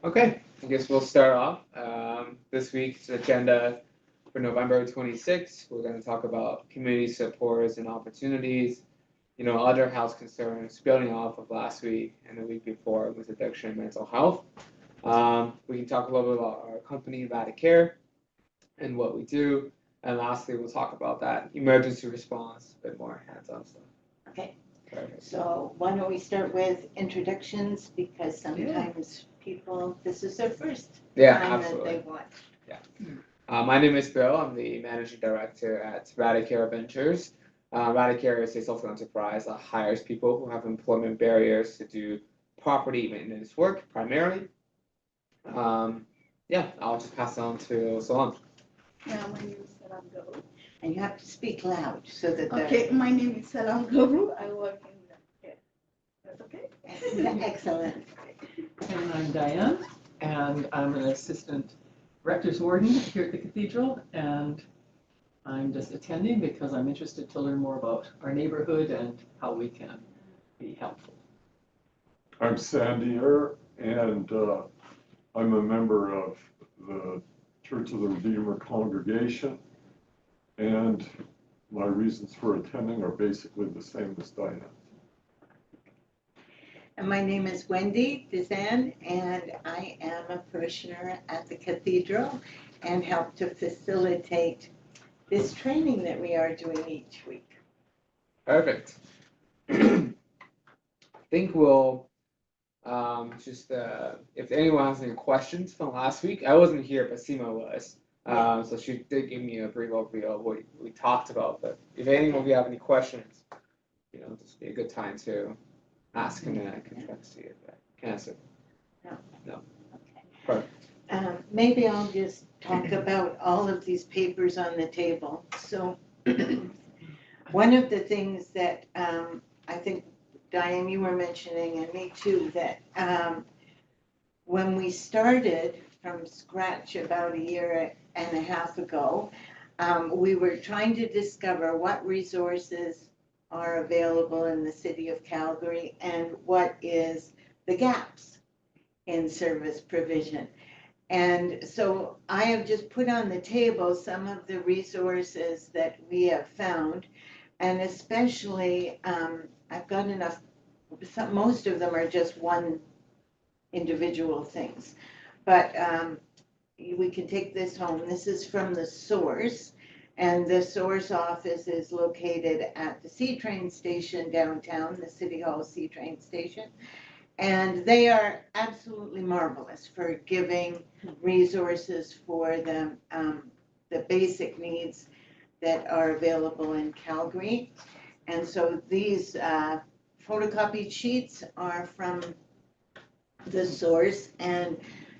Okay, I guess we'll start off. This week's agenda for November 26th, we're going to talk about community supports and opportunities, other health concerns, building off of last week and the week before with addiction and mental health. We can talk a little bit about our company, RADICARE, and what we do. And lastly, we'll talk about that emergency response, a bit more hands-on stuff. Okay. Perfect. So why don't we start with introductions, because sometimes people, this is their first time absolutely. that they want. My name is Bill. I'm the managing director at Radicare Ventures. Radicare is a social enterprise that hires people who have employment barriers to do property maintenance work primarily. I'll just pass it on to Solange. My name is Salam Guru. And you have to speak loud so that Okay, my name is Salam Guru. I work in Radicare. That's okay? Excellent. And I'm Diane, and I'm an assistant rector's warden here at the Cathedral, and I'm just attending because I'm interested to learn more about our neighborhood and how we can be helpful. I'm Sandy and I'm a member of the Church of the Redeemer congregation, and my reasons for attending are basically the same as Diane. And my name is Wendy Bizan, and I am a parishioner at the Cathedral and help to facilitate this training that we are doing each week. Perfect. I think we'll if anyone has any questions from last week, I wasn't here, but Seema was. So she did give me a brief overview of what we talked about. But if anyone of you have any questions, this would be a good time to ask, and then I can try to see if I can answer. No. Okay. Perfect. Maybe I'll just talk about all of these papers on the table. So one of the things that I think, Diane, you were mentioning, and me too, that when we started from scratch about a year and a half ago, we were trying to discover what resources are available in the city of Calgary and what is the gaps in service provision. And so I have just put on the table some of the resources that we have found, and especially I've got enough, most of them are just one individual things, but we can take this home. This is from the source, and the source office is located at the C-train station downtown, the City Hall C-train station. And they are absolutely marvelous for giving resources for the basic needs that are available in Calgary. And so these photocopied sheets are from the source, and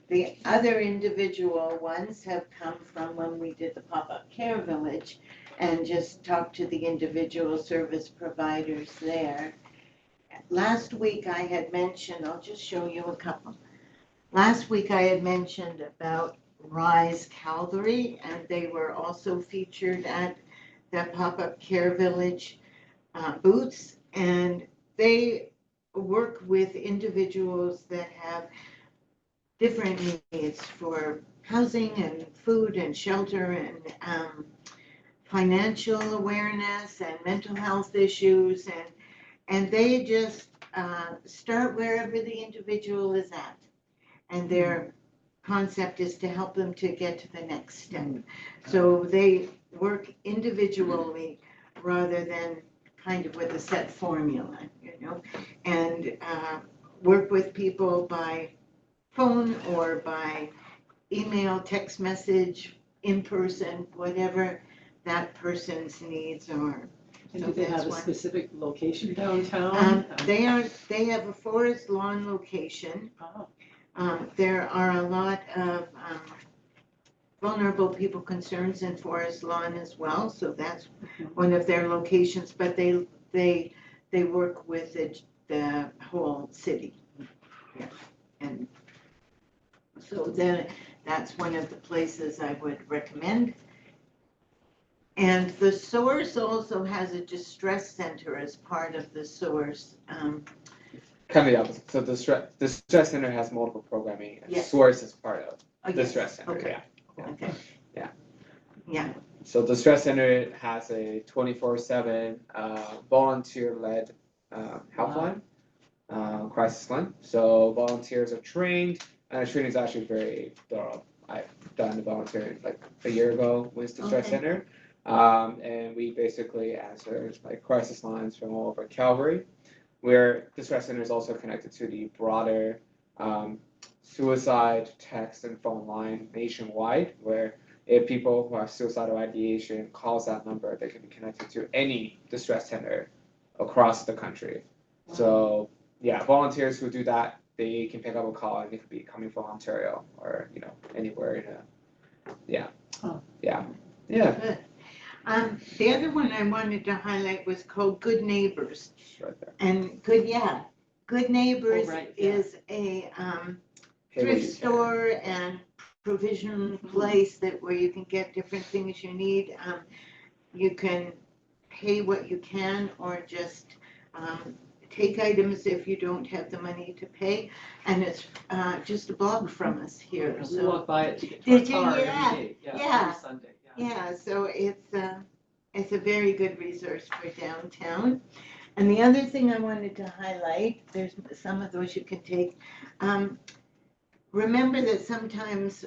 the other individual ones have come from when we did the pop-up care village and just talked to the individual service providers there. Last week I had mentioned, I'll just show you a couple. Last week I had mentioned about Rise Calgary, and they were also featured at the pop-up care village booths, and they work with individuals that have different needs for housing and food and shelter and financial awareness and mental health issues, and they just start wherever the individual is at, and their concept is to help them to get to the next step. So they work individually rather than kind of with a set formula, and work with people by phone or by email, text message, in person, whatever that person's needs are. And do they have a specific location downtown? They have a Forest Lawn location. There are a lot of vulnerable people concerns in Forest Lawn as well, so that's one of their locations. But they work with the whole city, and so then that's one of the places I would recommend. And the source also has a distress center as part of the source. kind of the opposite. So the stress center has multiple programming, and Yes. Source is part of Oh, the yes. stress center. Okay. Yeah. Okay. Yeah. Yeah, So the stress center has a 24/7 volunteer-led helpline, crisis line. So volunteers are trained, and the training is actually very thorough. I've done the volunteering like a year ago with the stress Okay. center, and we basically answer like crisis lines from all over Calgary, where the stress center is also connected to the broader suicide text and phone line nationwide, where if people who have suicidal ideation calls that number, they can be connected to any distress center across the country. So yeah, volunteers who do that, they can pick up a call and they could be coming from Ontario or anywhere in yeah. Oh. Yeah. Yeah. good. The other one I wanted to highlight was called Good Neighbours. Right there. And Good Neighbours Oh, right, yeah. is a Pay what thrift you can. store and provision place where you can get different things you need. You can pay what you can or just take items if you don't have the money to pay. And it's just a block from us here. We So walk by it to get to our Did you? car Yeah. every day. Yeah. Every Sunday. Yeah. yeah, so it's a very good resource for downtown. And the other thing I wanted to highlight, there's some of those you can take. Remember that sometimes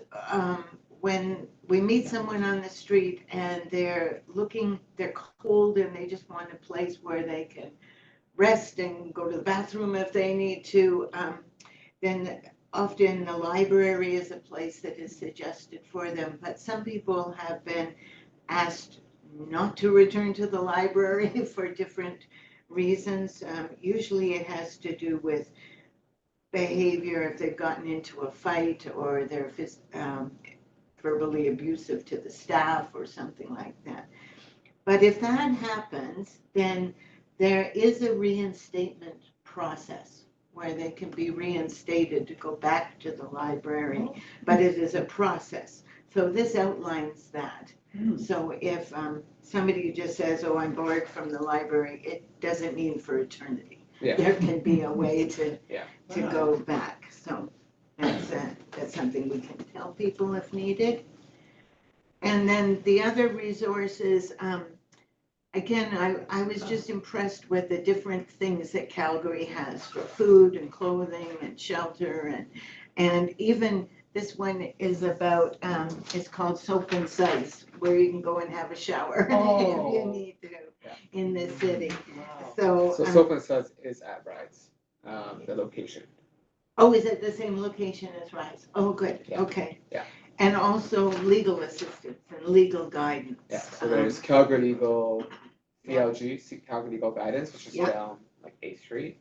when we meet someone on the street and they're cold and they just want a place where they can rest and go to the bathroom if they need to, then often the library is a place that is suggested for them. But some people have been asked not to return to the library for different reasons. Usually it has to do with behavior, if they've gotten into a fight or they're verbally abusive to the staff or something like that. But if that happens, then there is a reinstatement process where they can be reinstated to go back to the library, but it is a process. So this outlines that. So if somebody just says, oh, I'm bored from the library, it doesn't mean for eternity. Yeah. There can be a way to Wow. go back. So that's something we can tell people if needed. And then the other resources, again, I was just impressed with the different things that Calgary has for food and clothing and shelter and even this one is about, it's called Soap and Suds, where you can go and have a shower if you need to in the city. Wow. So, So Soap and Suds is at Rides, the location. oh, is it the same location as Rise? Oh, good, Yeah. okay. Yeah. And also legal assistance and legal guidance. Yeah. So there's Calgary Legal, CLG, Calgary Legal Guidance, which is Yeah. down like 8th Street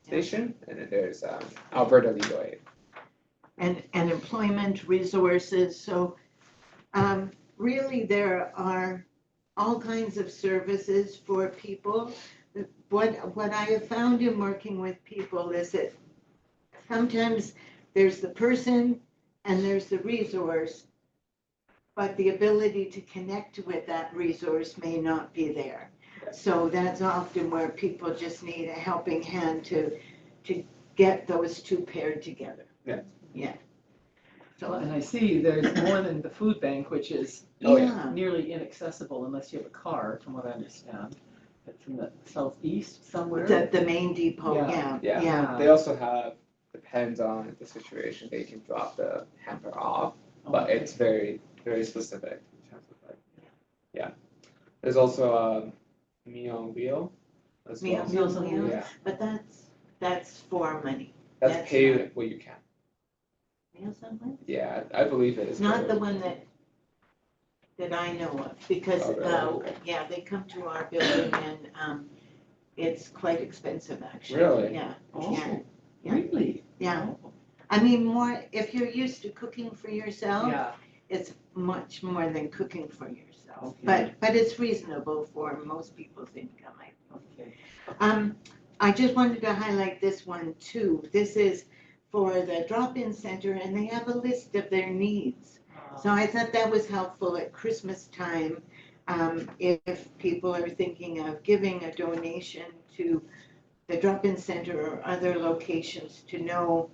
Station, and then there's Alberta Legal Aid. And employment resources. So really there are all kinds of services for people. What I have found in working with people is that sometimes there's the person and there's the resource, but the ability to connect with that resource may not be there. So that's often where people just need a helping hand to get those two paired together. Yeah. Yeah. So, and I see there's more than the food bank, which is Oh, yeah. nearly inaccessible unless you have a car, from what I understand. It's in the southeast somewhere. The main depot, Yeah. yeah. They also have, depends on the situation, they can drop the hamper off, but it's very, very specific in terms of like, yeah. There's also Meal on Wheel as well. Meals on Wheels, Yeah, but that's for money. that's That's pay not- what you can. Meals on Wheels? Yeah, I believe it is. Not for- the one that I know of, because, Oh, really? Okay. yeah, they come to our building and it's quite expensive, actually. Really? Yeah, Oh, yeah. Yeah. really? Yeah. Oh. I mean, more, if you're used to cooking for yourself, Yeah. it's much more than cooking for yourself. Okay. But it's reasonable for most people's income, I think. Okay. I just wanted to highlight this one too. This is for the drop-in center and they have a list of their needs. So I thought that was helpful at Christmas time. If people are thinking of giving a donation to the drop-in center or other locations to know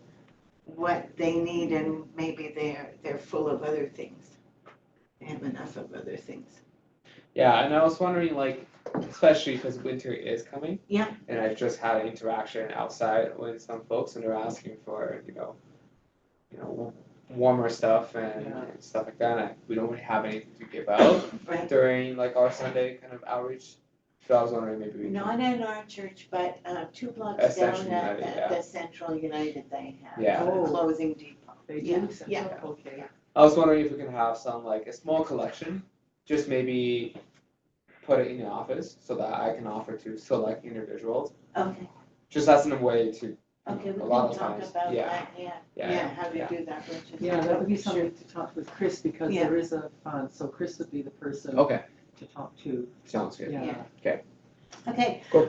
what they need, and maybe they're full of other things. They have enough of other things. Yeah, and I was wondering, like, especially because winter is coming. Yeah. And I've just had an interaction outside with some folks, and they're asking for, warmer stuff and, Yeah. and stuff like that. And we don't really have anything to give out Right. during like our Sunday kind of outreach. So I was wondering maybe we Not can. at our church, but 2 blocks At down Central at United, yeah. the Central United, they have Yeah. a Oh. clothing depot. They Yeah, do? Central? yeah. Okay. I was wondering if we can have some like a small collection, just maybe put it in the office so that I can offer to select individuals. Okay, Just as a way to. okay, we A lot can of talk times, about yeah. that, yeah, how to do that, Richard. Yeah, that would be something to talk with Chris, because Yeah. there is a fund, so Chris would be the person Okay, to talk to. sounds good. Yeah. Okay, Cool.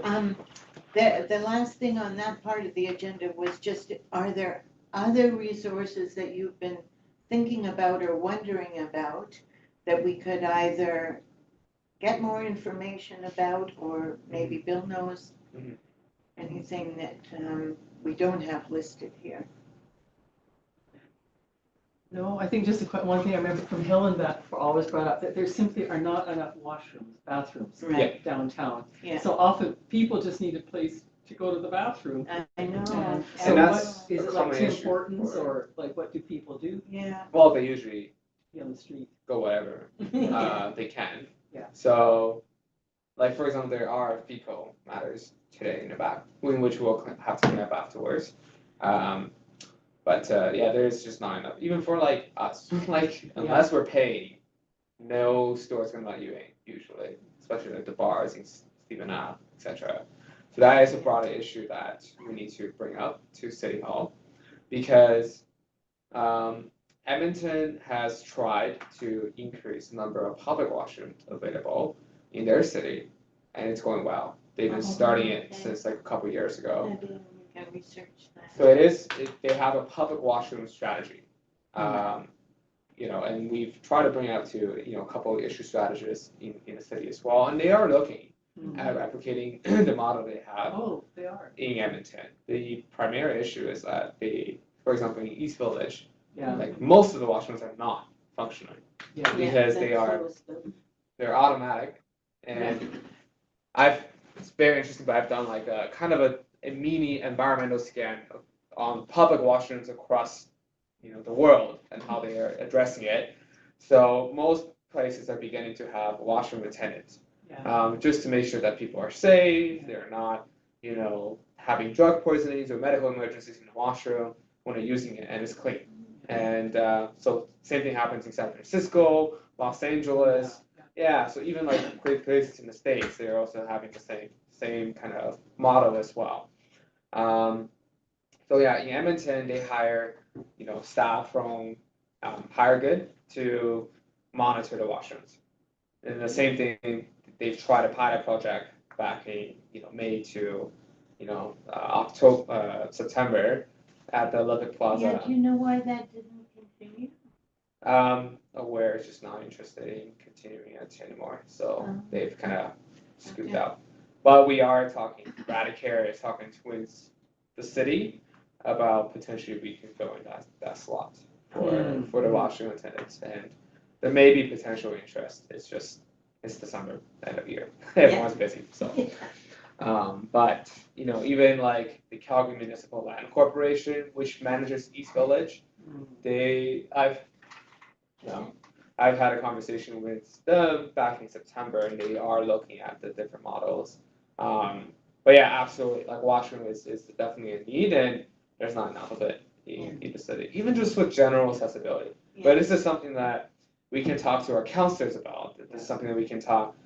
the last thing on that part of the agenda was just, are there other resources that you've been thinking about or wondering about that we could either get more information about, or maybe Bill knows Mhm. anything that we don't have listed here? No, I think just one thing I remember from Helen that always brought up, that there simply are not enough bathrooms Right. downtown. Yeah. So often people just need a place to go to the bathroom. I know. And And so that's what, is a it like common Tim issue Hortons, for- or like what do people do? Yeah. Well, they usually Be on the street? go whatever they can. Yeah. So, like for example, there are fecal matters today in the back, in which we'll have to clean up afterwards. But yeah, there's just not enough, even for like us. Like unless we're paying, no store's gonna let you in usually, especially like the bars in Stephen Ave, etc. So that is a broader issue that we need to bring up to City Hall, because Edmonton has tried to increase the number of public washrooms available in their city, and it's going well. They've been starting it Okay. since like a couple years ago. Maybe we can research that. So they have a public washroom strategy. And we've tried to bring it up to, a couple of issue strategists in the city as well, and they are looking at replicating the model they have Oh, they are. in Edmonton. The primary issue is that for example, in East Village, Yeah, like most of the washrooms are not functioning yeah. because that's they're automatic, and it's very interesting, but I've done like a kind of a mini environmental scan on public washrooms across the world and how they are addressing it. So most places are beginning to have washroom attendants, Yeah. just to make sure that people are safe, they're not having drug poisonings or medical emergencies in the washroom when they're using it, and it's clean. And so same thing happens in San Francisco, Los Angeles. Yeah, so even like great places in the States, they're also having the same kind of model as well. So yeah, in Edmonton, they hire staff from Hire Good to monitor the washrooms. And the same thing, they've tried a pilot project back in May to October, September at the Olympic Plaza. Yeah, do you know why that didn't continue? Aware is just not interested in continuing it anymore, so they've kind of scooped out. But we are talking, Radicare is talking with the city about potentially we can fill in that slot for the washroom attendants, and there may be potential interest. It's December, end of year, everyone's busy, so. But even like the Calgary Municipal Land Corporation, which manages East Village, I've had a conversation with them back in September, and they are looking at the different models. But yeah, absolutely, like washroom is definitely a need, and there's not enough of it in the city, even just with general accessibility. But this is something that we can talk to our counselors about. This is something that we can talk,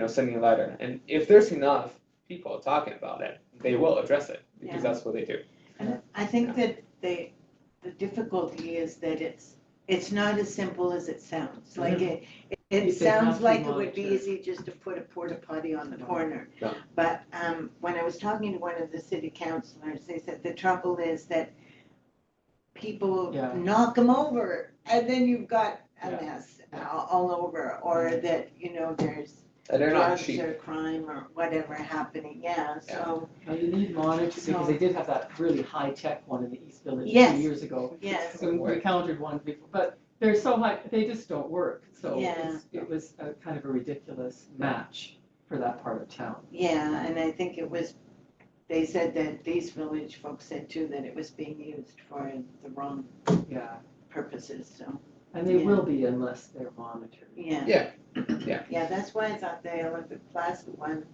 sending a letter, and if there's enough people talking about it, they will address it, because that's what they do. And I think that the difficulty is that it's not as simple as it sounds. Like it They sounds have to like it would be monitor. easy just to put a porta potty on the corner. No. But when I was talking to one of the city councilors, they said the trouble is that people knock them over, and then you've got a mess all over, or that And they're not drugs cheap. or crime or whatever happening, yeah, so, Now you need monitors, because they did have that really high-tech one in the East Village a Yes. few years ago. yes, So we encountered one before, but they're so high, they just don't work. So Yeah. it was a kind of a ridiculous match for that part of town. yeah, and I think it was, they said that these village folks said too, that it was being used for the wrong Yeah, purposes, so, and they Yeah. will be unless they're monitored. yeah. Yeah. Yeah, that's why I thought the Olympic Plaza one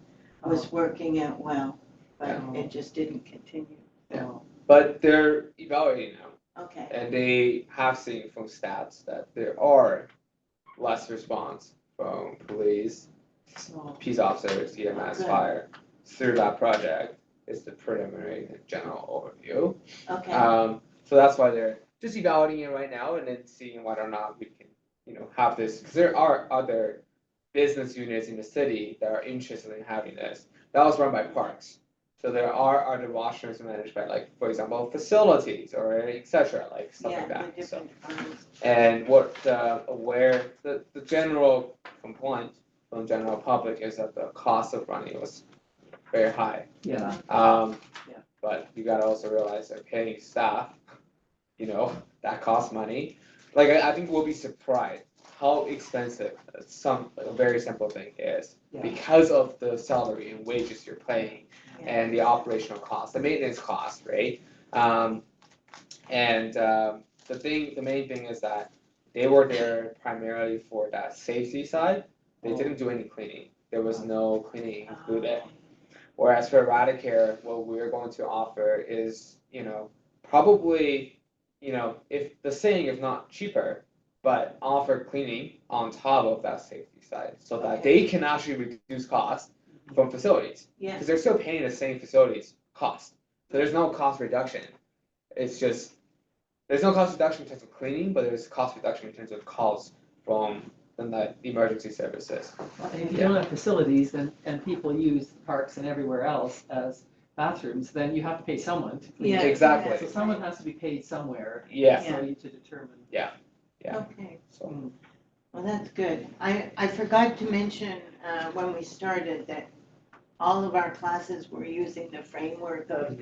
was working out well, but Yeah. it just didn't continue. So, But they're evaluating now, Okay, and they have seen from stats that there are less response from police, so, peace officers, EMS, Good. fire through that project. Is the preliminary and general overview. okay, So that's why they're just evaluating it right now and then seeing whether or not we can, have this, because there are other business units in the city that are interested in having this. That was run by parks. So there are other washrooms managed by, like, for example, facilities or et cetera, like stuff yeah, like the that. So, different funds, and what the general complaint from the general public is that the cost of running was very high. yeah, Yeah. But you gotta also realize that paying staff, that costs money. Like, I think we'll be surprised how expensive a very simple thing is yeah. because of the salary and wages you're paying yeah, and the operational cost, the maintenance cost, right? The main thing is that they were there primarily for that safety side. They didn't do any cleaning. There was no cleaning included. Whereas for Radicare, what we're going to offer is, probably, if the saying if not cheaper, but offer cleaning on top of that safety side, so that Okay. they can actually reduce costs from facilities, yeah, because they're still paying the same facilities cost. So there's no cost reduction. It's just, there's no cost reduction in terms of cleaning, but there's cost reduction in terms of calls from the emergency services. And if you don't have facilities and people use parks and everywhere else as bathrooms, then you have to pay someone to clean. Yeah. it. Exactly. So someone has to be paid somewhere. Yeah. Yeah. So you to determine. Yeah. okay. So. Well, that's good. I forgot to mention, when we started, that all of our classes were using the framework of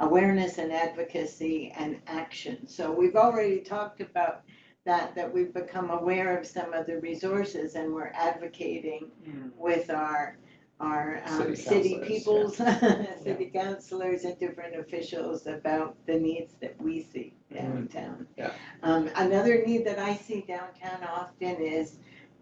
awareness and advocacy and action. So we've already talked about that we've become aware of some of the resources and we're advocating with our city City peoples, city councilors and different officials about the needs that we see downtown. Yeah. Another need that I see downtown often is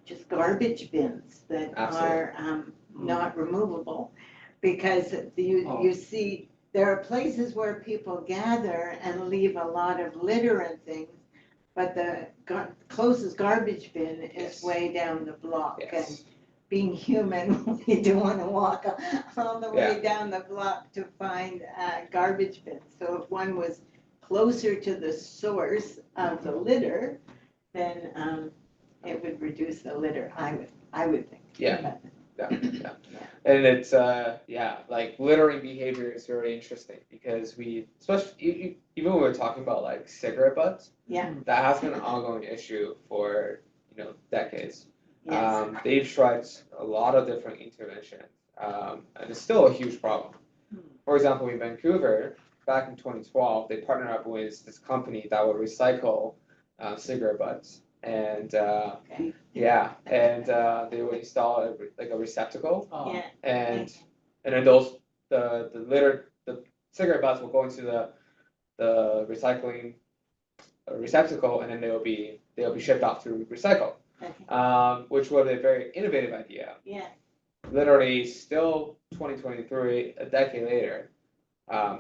just garbage bins that are not removable, because you see there are places where people gather and leave a lot of litter and things, but the closest garbage bin is way down the block. Yes. And being human, we don't want to walk all the way down the block to find garbage bins. So if one was closer to the source of the litter, then it would reduce the litter, I would think. Yeah. And it's like littering behavior is very interesting, because especially even when we're talking about like cigarette butts, Yeah. that has been an ongoing issue for decades. Yes. They've tried a lot of different interventions, and it's still a huge problem. For example, in Vancouver, back in 2012, they partnered up with this company that would recycle cigarette butts, and Okay. they would install a receptacle, Yeah. and then the cigarette butts will go into the recycling receptacle, and then they'll be shipped off to recycle, Okay. which was a very innovative idea. Yeah. Literally, still 2023, a decade later,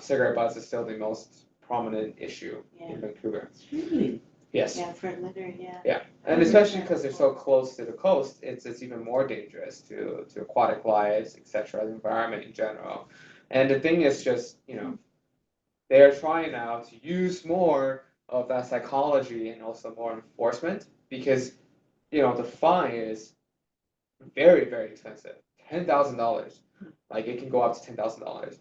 cigarette butts is still the most prominent issue in Vancouver. Really? Yes. Yeah, for litter, yeah. Yeah, and especially because they're so close to the coast, it's even more dangerous to aquatic lives, etc., the environment in general. And the thing is just, they're trying now to use more of that psychology and also more enforcement, because, the fine is very, very expensive. $10,000. Like, it can go up to $10,000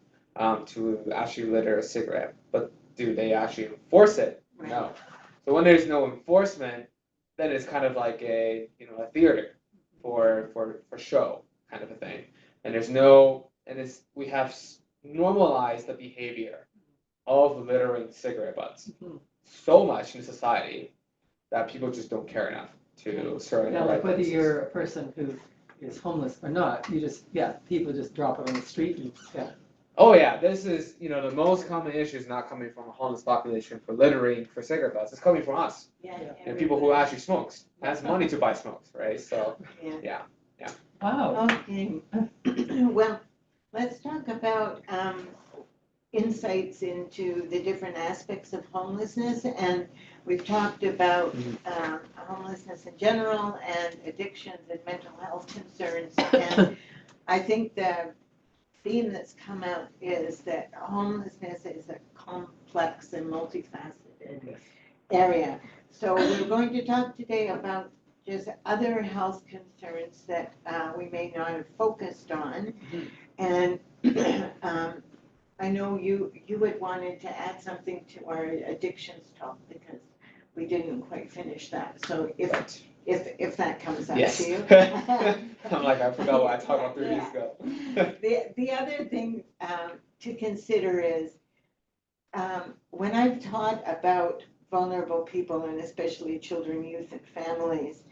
to actually litter a cigarette. But do they actually enforce it? Right. No. So when there's no enforcement, then it's kind of like a theater for show. kind of a thing. And there's no, and we have normalized the behavior of littering cigarette butts so much in society that people just don't care enough to serve in the Yeah, right like whether places. you're a person who is homeless or not, you just, people just drop it on the street and, Oh yeah, this is, the most common issue is not coming from a homeless population for littering for cigarette butts. It's coming from us, and people who actually smokes, has money to buy smokes, right? So, Yeah. wow. Okay. Well, let's talk about insights into the different aspects of homelessness, and we've talked about homelessness in general and addictions and mental health concerns. And I think the theme that's come out is that homelessness is a complex and multifaceted area. So we're going to talk today about just other health concerns that we may not have focused on. And I know you had wanted to add something to our addictions talk because we didn't quite finish that. So if that comes up to you. I'm like, I forgot what I talked about 3 weeks ago. The other thing to consider is when I've taught about vulnerable people and especially children, youth, and families,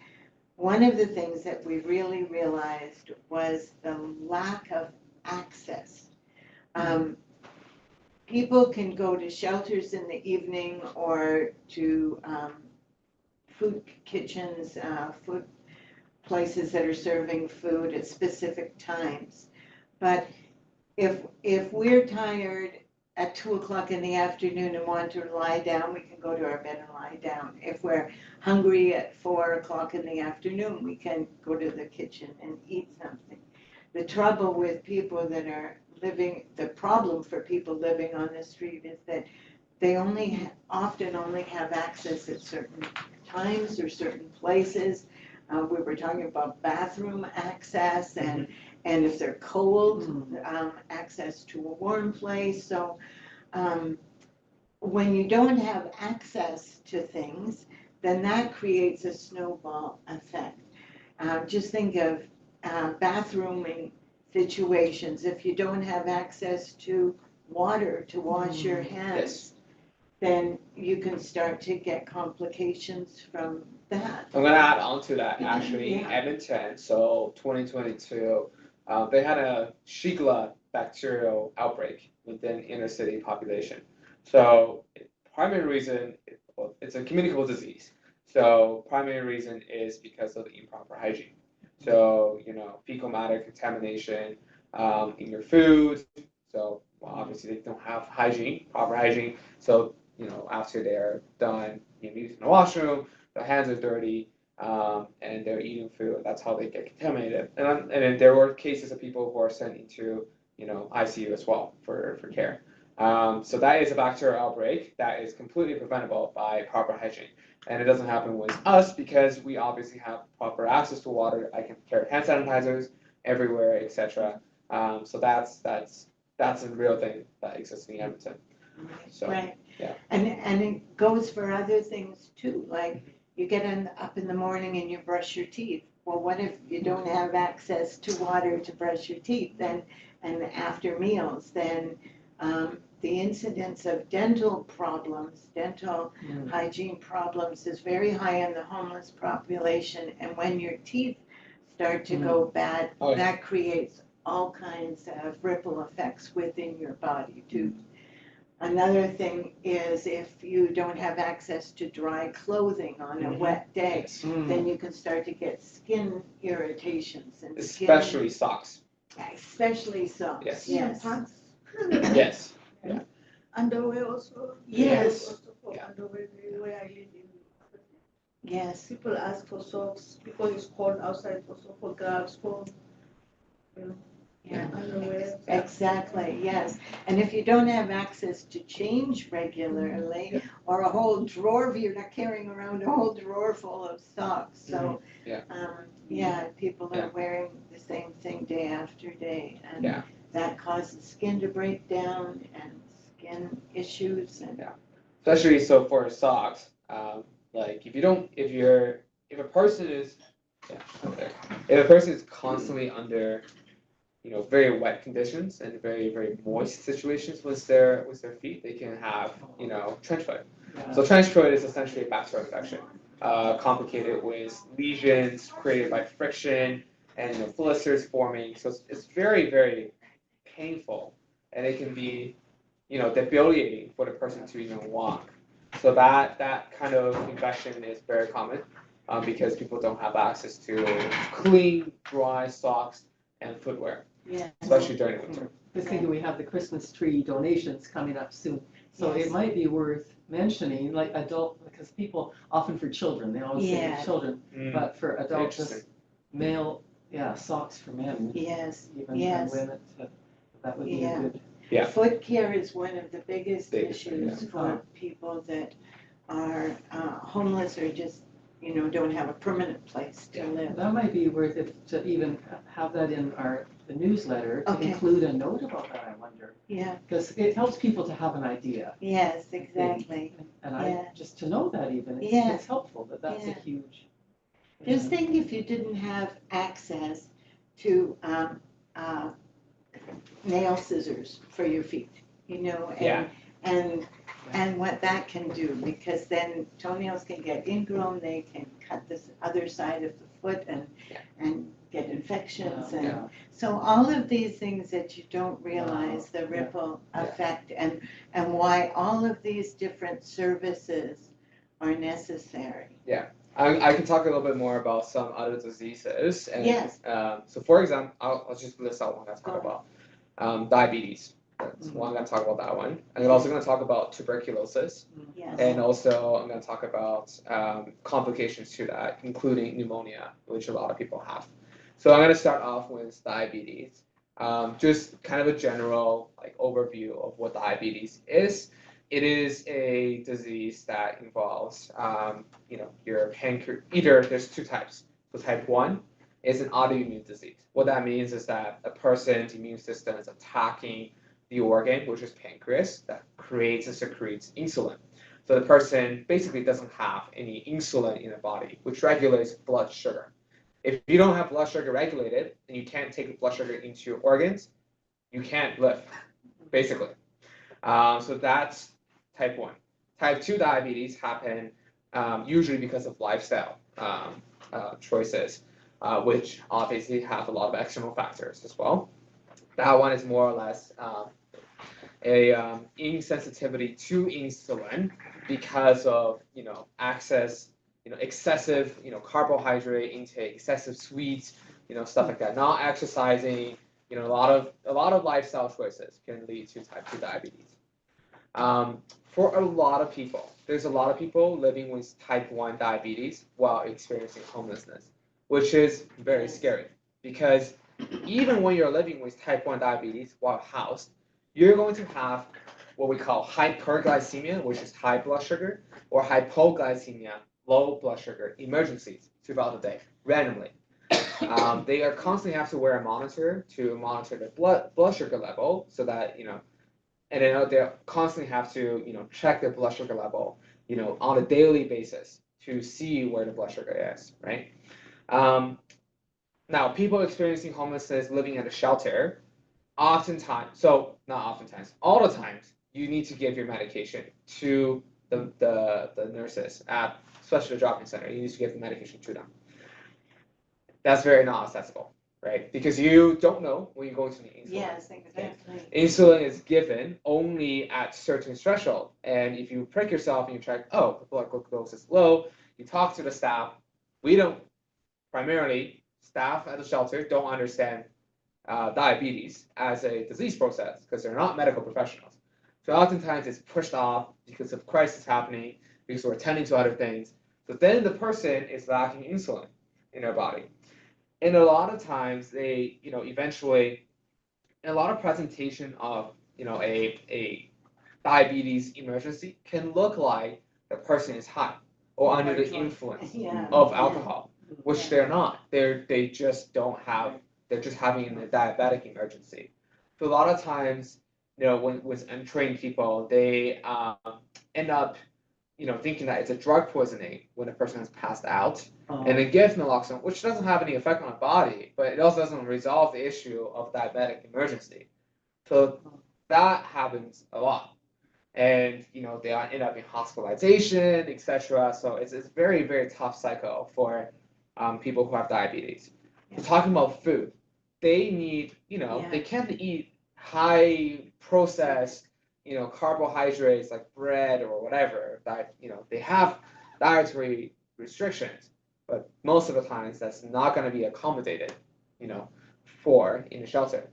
one of the things that we really realized was the lack of access. People can go to shelters in the evening or to food kitchens, food places that are serving food at specific times. But if we're tired at 2 o'clock in the afternoon and want to lie down, we can go to our bed and lie down. If we're hungry at 4 o'clock in the afternoon, we can go to the kitchen and eat something. The trouble with people that are living, the problem for people living on the street is that they often only have access at certain times or certain places. We were talking about bathroom access and if they're cold, access to a warm place. So when you don't have access to things, then that creates a snowball effect. Just think of bathrooming situations. If you don't have access to water to wash your hands, then you can start to get complications from that. I'm going to add on to that, actually. In Edmonton, so 2022, they had a Shigella bacterial outbreak within inner city population. So primary reason, it's a communicable disease. So primary reason is because of the improper hygiene. So, fecal matter contamination in your food. So obviously they don't have proper hygiene. So, after they're done using the washroom, their hands are dirty, and they're eating food. That's how they get contaminated. And then there were cases of people who are sent into, ICU as well for care. So that is a bacterial outbreak that is completely preventable by proper hygiene. And it doesn't happen with us because we obviously have proper access to water. I can carry hand sanitizers everywhere, etc. So that's a real thing that exists in Edmonton. So, right. Yeah. And it goes for other things too. Like you get up in the morning and you brush your teeth. Well, what if you don't have access to water to brush your teeth? Then, and after meals, then the incidence of dental problems, dental hygiene problems is very high in the homeless population. And when your teeth start to go bad, that creates all kinds of ripple effects within your body too. Another thing is if you don't have access to dry clothing on a wet day, then you can start to get skin irritations and especially socks. Especially socks. Yes. Yes. Pants. Yes. Underwear also. Yes. Also for underwear where I live in. Yes. People ask for socks because it's cold outside. Also for gloves, for underwear. Exactly, yes. And if you don't have access to change regularly, or a whole drawer, you're not carrying around a whole drawer full of socks. So, people are wearing the same thing day after day. And that causes skin to break down and skin issues. And Especially so for socks, like if a person is Okay. If a person is constantly under, very wet conditions and very, very moist situations with their feet, they can have, trench foot. So trench foot is essentially a bacterial infection, complicated with lesions created by friction and blisters forming. So it's very, very painful, and it can be, debilitating for the person to even walk. So that kind of infection is very common, because people don't have access to clean, dry socks and footwear, Yes. especially during winter. Just thinking we have the Christmas tree donations coming up soon. So Yes. it might be worth mentioning, like because people, often for children, they always say Yeah. for children, but for adults, Interesting. just male, socks for men, Yes, even yes. and women, that would be Yeah. a good. Yeah. Foot care is one of the biggest Biggest, issues yeah. for people that are homeless or just, don't have a permanent place to live. That might be worth it to even have that in the newsletter, to Okay. include a note about that, I wonder. Yeah, Because it helps people to have an idea. yes, exactly. And Yeah. just to know that even, Yeah. it's helpful that that's a Yeah. huge. Just think if you didn't have access to nail scissors for your feet, Yeah. and what that can do, because then toenails can get ingrown, they can cut this other side of the foot and get infections, and Yeah. so all of these things that you don't realize, the ripple effect, and why all of these different services are necessary. I can talk a little bit more about some other diseases. And, Yes. so for example, I'll just list out one I talk Go about. Diabetes. That's one. I'm going to talk about that one. And I'm also going to talk about tuberculosis. Yes. And also I'm going to talk about complications to that, including pneumonia, which a lot of people have. So I'm going to start off with diabetes. Just kind of a general overview of what diabetes is. It is a disease that involves, your pancreas. Either there's two types. So type 1 is an autoimmune disease. What that means is that a person's immune system is attacking the organ, which is pancreas, that creates and secretes insulin. So the person basically doesn't have any insulin in the body, which regulates blood sugar. If you don't have blood sugar regulated and you can't take blood sugar into your organs, you can't live, basically. So that's type 1. Type 2 diabetes happen usually because of lifestyle choices, which obviously have a lot of external factors as well. That one is more or less a insensitivity to insulin because of access, excessive carbohydrate intake, excessive sweets, stuff like that. Not exercising, a lot of lifestyle choices can lead to type 2 diabetes. For a lot of people, there's a lot of people living with type 1 diabetes while experiencing homelessness, which is very scary because even when you're living with type 1 diabetes while housed, you're going to have what we call hyperglycemia, which is high blood sugar, or hypoglycemia, low blood sugar, emergencies throughout the day, randomly. They are constantly have to wear a monitor to monitor their blood sugar level so that, and then they constantly have to, check their blood sugar level, on a daily basis to see where the blood sugar is, right? Now, people experiencing homelessness living at a shelter, oftentimes, so not oftentimes, all the times, you need to give your medication to the nurses at, especially the drop-in center. You need to give the medication to them. That's very not accessible, right? Because you don't know when you're going to need insulin. Yes, exactly. Insulin is given only at certain threshold, and if you prick yourself and you check, oh, the blood glucose is low, you talk to the staff. We don't, primarily, staff at the shelter don't understand diabetes as a disease process because they're not medical professionals. So oftentimes it's pushed off because of crisis happening, because we're attending to other things. So then the person is lacking insulin in their body. And a lot of times they, eventually, a lot of presentation of, a diabetes emergency can look like the person is high or under the influence of alcohol, which they're not. They just don't have, they're just having a diabetic emergency. So a lot of times, when with untrained people, they end up thinking that it's a drug poisoning when a person has passed out, Oh. and then give naloxone, which doesn't have any effect on the body, but it also doesn't resolve the issue of diabetic emergency. So that happens a lot. And they end up in hospitalization, etc. So it's a very, very tough cycle for people who have diabetes. Yeah. So talking about food, they need, Yeah. they can't eat high processed, carbohydrates like bread or whatever. That they have dietary restrictions, but most of the times that's not going to be accommodated, for in the shelter.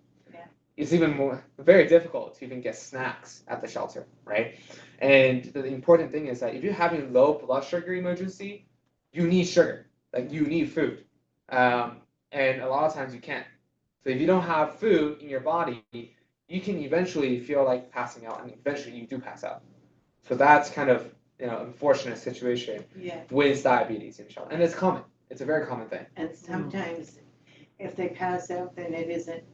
It's even very difficult to even get snacks at the shelter, right? And the important thing is that if you're having low blood sugar emergency, you need sugar, like you need food, and a lot of times you can't. So if you don't have food in your body, you can eventually feel like passing out, and eventually you do pass out. So that's kind of unfortunate situation Yeah. with diabetes in shelter, and it's common. It's a very common thing. And sometimes if they pass out, then it isn't,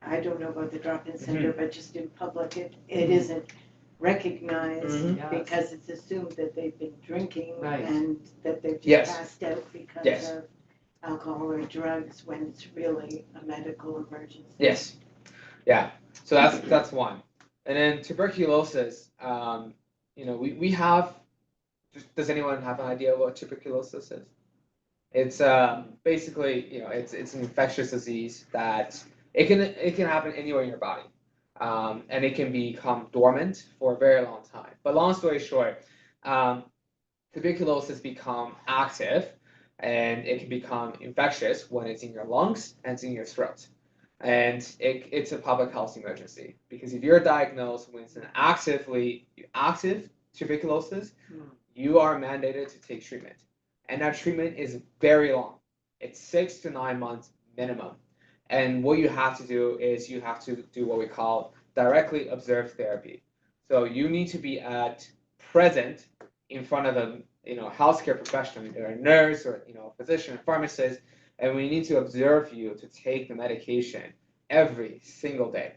I don't know about the drop-in center, but just in public, it isn't recognized Mhm. Yes. because it's assumed that they've been drinking Right. and that they've just Yes. passed out because Yes. of alcohol or drugs when it's really a medical emergency. Yes. Yeah. So that's one. And then tuberculosis, we have, does anyone have an idea what tuberculosis is? It's basically, it's an infectious disease that it can happen anywhere in your body. And it can become dormant for a very long time. But long story short, tuberculosis become active and it can become infectious when it's in your lungs and it's in your throat. And it's a public health emergency because if you're diagnosed with an active tuberculosis, you are mandated to take treatment. And that treatment is very long. It's 6 to 9 months minimum. And what you have to do is you have to do what we call directly observed therapy. So you need to be present in front of a healthcare professional, either a nurse or physician, pharmacist, and we need to observe you to take the medication every single day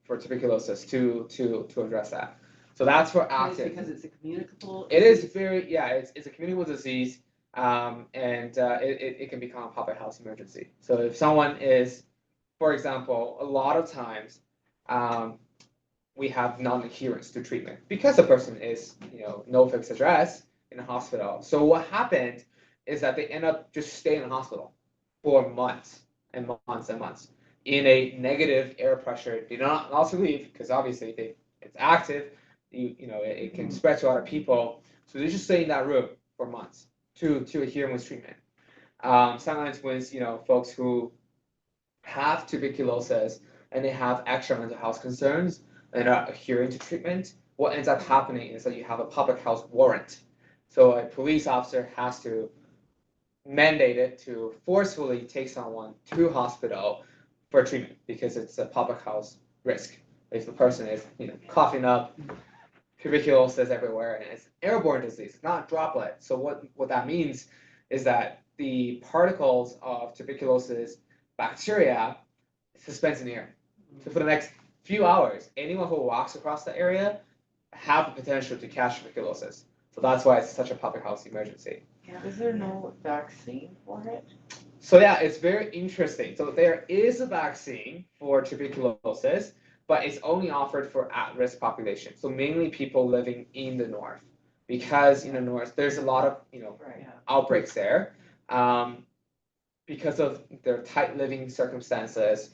for tuberculosis to address that. So that's for active. Because it's a communicable. It is very it's a communicable disease, and it can become a public health emergency. So if someone is, for example, a lot of times, we have non-adherence to treatment because the person is no fixed address in a hospital. So what happened is that they end up just staying in the hospital for months and months and months in a negative air pressure. They don't also leave because obviously it's active. It can spread to other people. So they just stay in that room for months to adhere with treatment. Sometimes with folks who have tuberculosis and they have extra mental health concerns and are adhering to treatment, what ends up happening is that you have a public health warrant. So a police officer has to mandate it to forcefully take someone to hospital for treatment because it's a public health risk. If the person is coughing up tuberculosis everywhere and it's an airborne disease, it's not a droplet. So what that means is that the particles of tuberculosis bacteria suspends in the air. So for the next few hours, anyone who walks across the area have the potential to catch tuberculosis. So that's why it's such a public health emergency. Is there no vaccine for it? So yeah, it's very interesting. So there is a vaccine for tuberculosis, but it's only offered for at-risk population. So mainly people living in the north, because in the north there's a lot of outbreaks there, because of their tight living circumstances,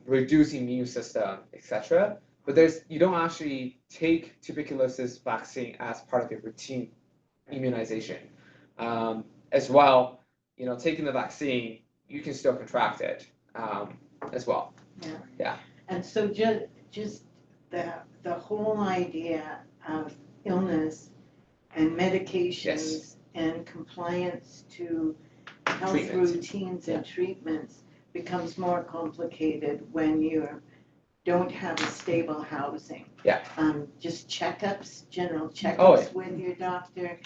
reduced immune system, etc. But you don't actually take tuberculosis vaccine as part of your routine immunization. As well, taking the vaccine, you can still contract it as well. Yeah. And so just the whole idea of illness and medications and compliance to health routines and treatments becomes more complicated when you don't have a stable housing. Yeah. Just checkups, general checkups with your doctor,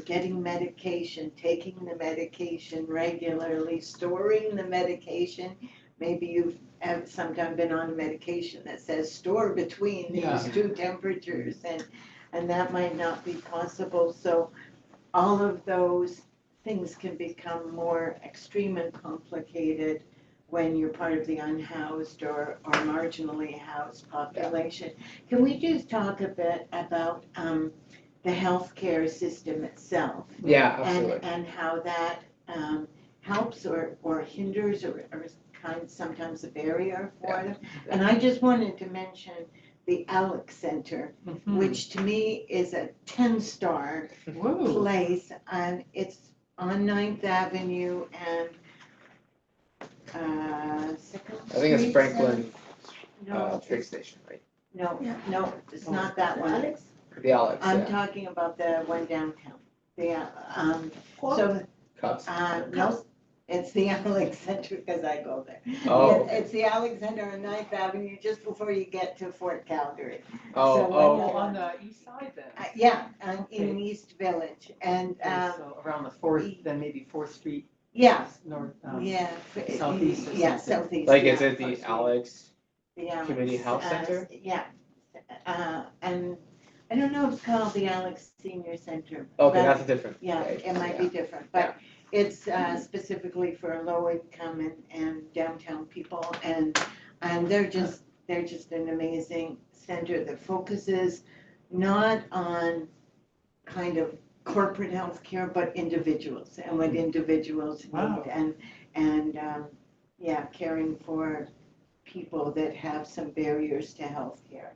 getting medication, taking the medication regularly, storing the medication. Maybe you've sometimes been on a medication that says store between these two temperatures, and and that might not be possible. So all of those things can become more extreme and complicated when you're part of the unhoused or marginally housed population. Can we just talk a bit about the healthcare system itself? Yeah, absolutely. And how that helps or hinders or sometimes a barrier for Yeah. them. And I just wanted to mention the Alex Center, which to me is a 10-star Whoa. place, and it's on 9th Avenue and Second I think it's Street, Franklin No, train station, right? no, it's not that one. Alex? The Alex, I'm yeah. talking about the one downtown. The, Court? so, Cups. no, it's the Alex Center, because I go there. Oh, It's- okay. It's the Alex Center on 9th Avenue, just before you get to Fort Calgary. Oh, so oh, when Oh, okay. on the east side then? Yeah, in Okay. East Village, and, Okay, so around the 4th, then maybe 4th Street, yeah, north, yeah. southeast or Yeah, something. southeast. Like, yeah, is it the First Street. Alex? The Alex, Community Health Center? Yeah, and I don't know if it's called the Alex Senior Center. Okay, but- that's a different. Yeah, right, it might be yeah. different, but it's specifically for low income and downtown people, and they're just an amazing center that focuses not on kind of corporate healthcare, but individuals and what individuals Wow. need, and yeah, caring for people that have some barriers to healthcare.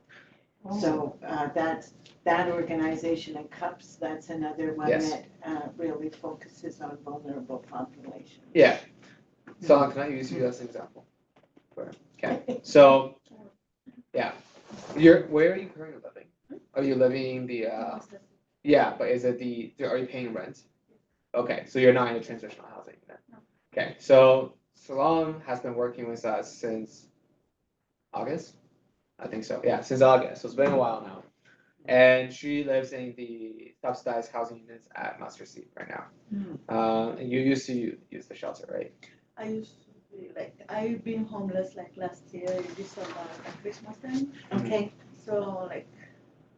Oh. So that organization and CUPS, that's another one Yes. that really focuses on vulnerable populations. Yeah. So can I use you as an example? Okay. So, yeah, where are you currently living? Are you living the yeah, but is it are you paying rent? Okay, so you're not in a transitional housing then. Okay, so Salam has been working with us since August. I think so. Yeah, since August. So it's been a while now. And she lives in the subsidized housing units at Mustard Seed right now. And you used to use the shelter, right? I used to be I've been homeless last year in December at Christmas time. Okay, So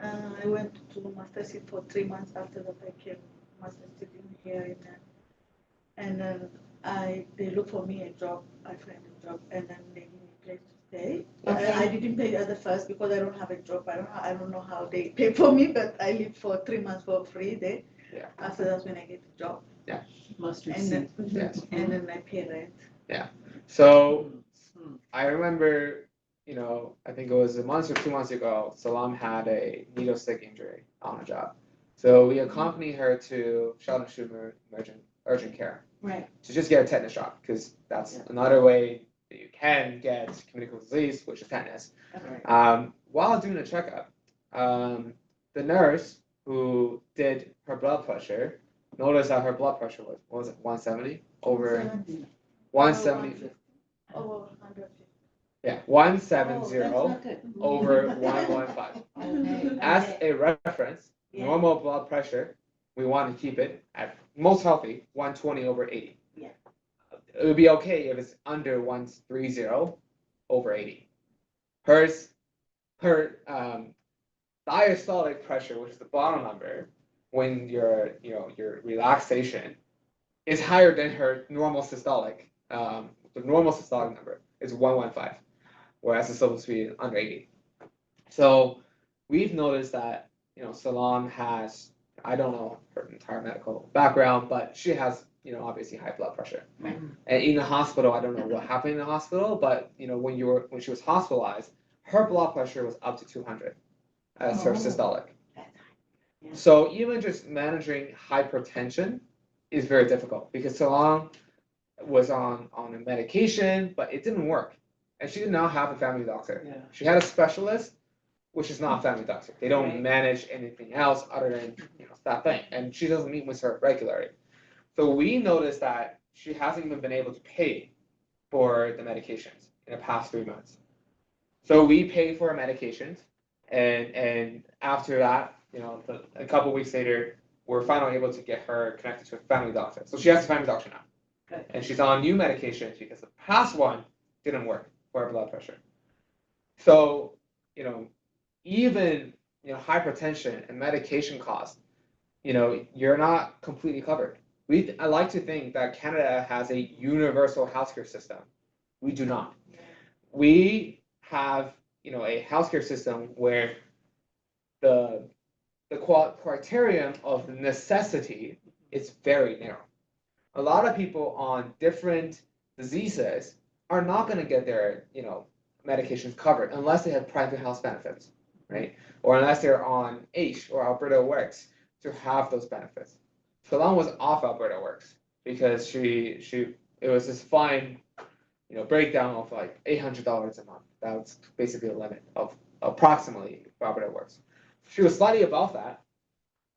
I went to Master Seed for 3 months after that I came Master Seed in here and then they look for me a job. I find a job and then they give me a place to stay. Okay. I didn't pay at the first because I don't have a job. I don't know how they pay for me, but I lived for 3 months for free there. Yeah. After that when I get a job Mustard and seed. then Yes. and then I pay rent. So Hmm. I remember, I think it was a month or 2 months ago, Salam had a needle stick injury on the job. So we accompanied her to Sheldon Schumer urgent care right, to just get a tetanus shot, because that's another way that you can get communicable disease, which is tetanus. right. While doing the checkup, the nurse who did her blood pressure noticed that her blood pressure was it 170 over 170. Over 150. Yeah, Oh, 170 that's not good. over 115. Okay, As okay. a reference, Yeah. normal blood pressure, we want to keep it at most healthy 120 over 80. Yeah. It would be okay if it's under 130 over 80. Her diastolic pressure, which is the bottom number, when your relaxation is higher than her normal systolic. The normal systolic number is 115, whereas it's supposed to be under 80. So we've noticed that Salam has, I don't know her entire medical background, but she has obviously high blood pressure. Right. And in the hospital, I don't know what happened in the hospital, but when she was hospitalized, her blood pressure was up to 200 as her Oh. systolic. Yeah. So even just managing hypertension is very difficult, because Salam was on a medication, but it didn't work. And she did not have a family doctor. Yeah. She had a specialist, which is not a family doctor. They don't Right. manage anything else other than that thing. And she doesn't meet with her regularly. So we noticed that she hasn't even been able to pay for the medications in the past 3 months. So we pay for her medications, and after that, a couple weeks later, we're finally able to get her connected to a family doctor. So she has a family doctor now. Good. And she's on new medications because the past one didn't work for her blood pressure. So, even hypertension and medication costs, you're not completely covered. I like to think that Canada has a universal healthcare system. We do not. We have, a healthcare system where the criterion of necessity is very narrow. A lot of people on different diseases are not going to get their, medications covered unless they have private health benefits, right? Or unless they're on AISH or Alberta Works to have those benefits. Shalom was off Alberta Works because it was this fine, breakdown of like $800 a month. That was basically the limit of approximately for Alberta Works. She was slightly above that,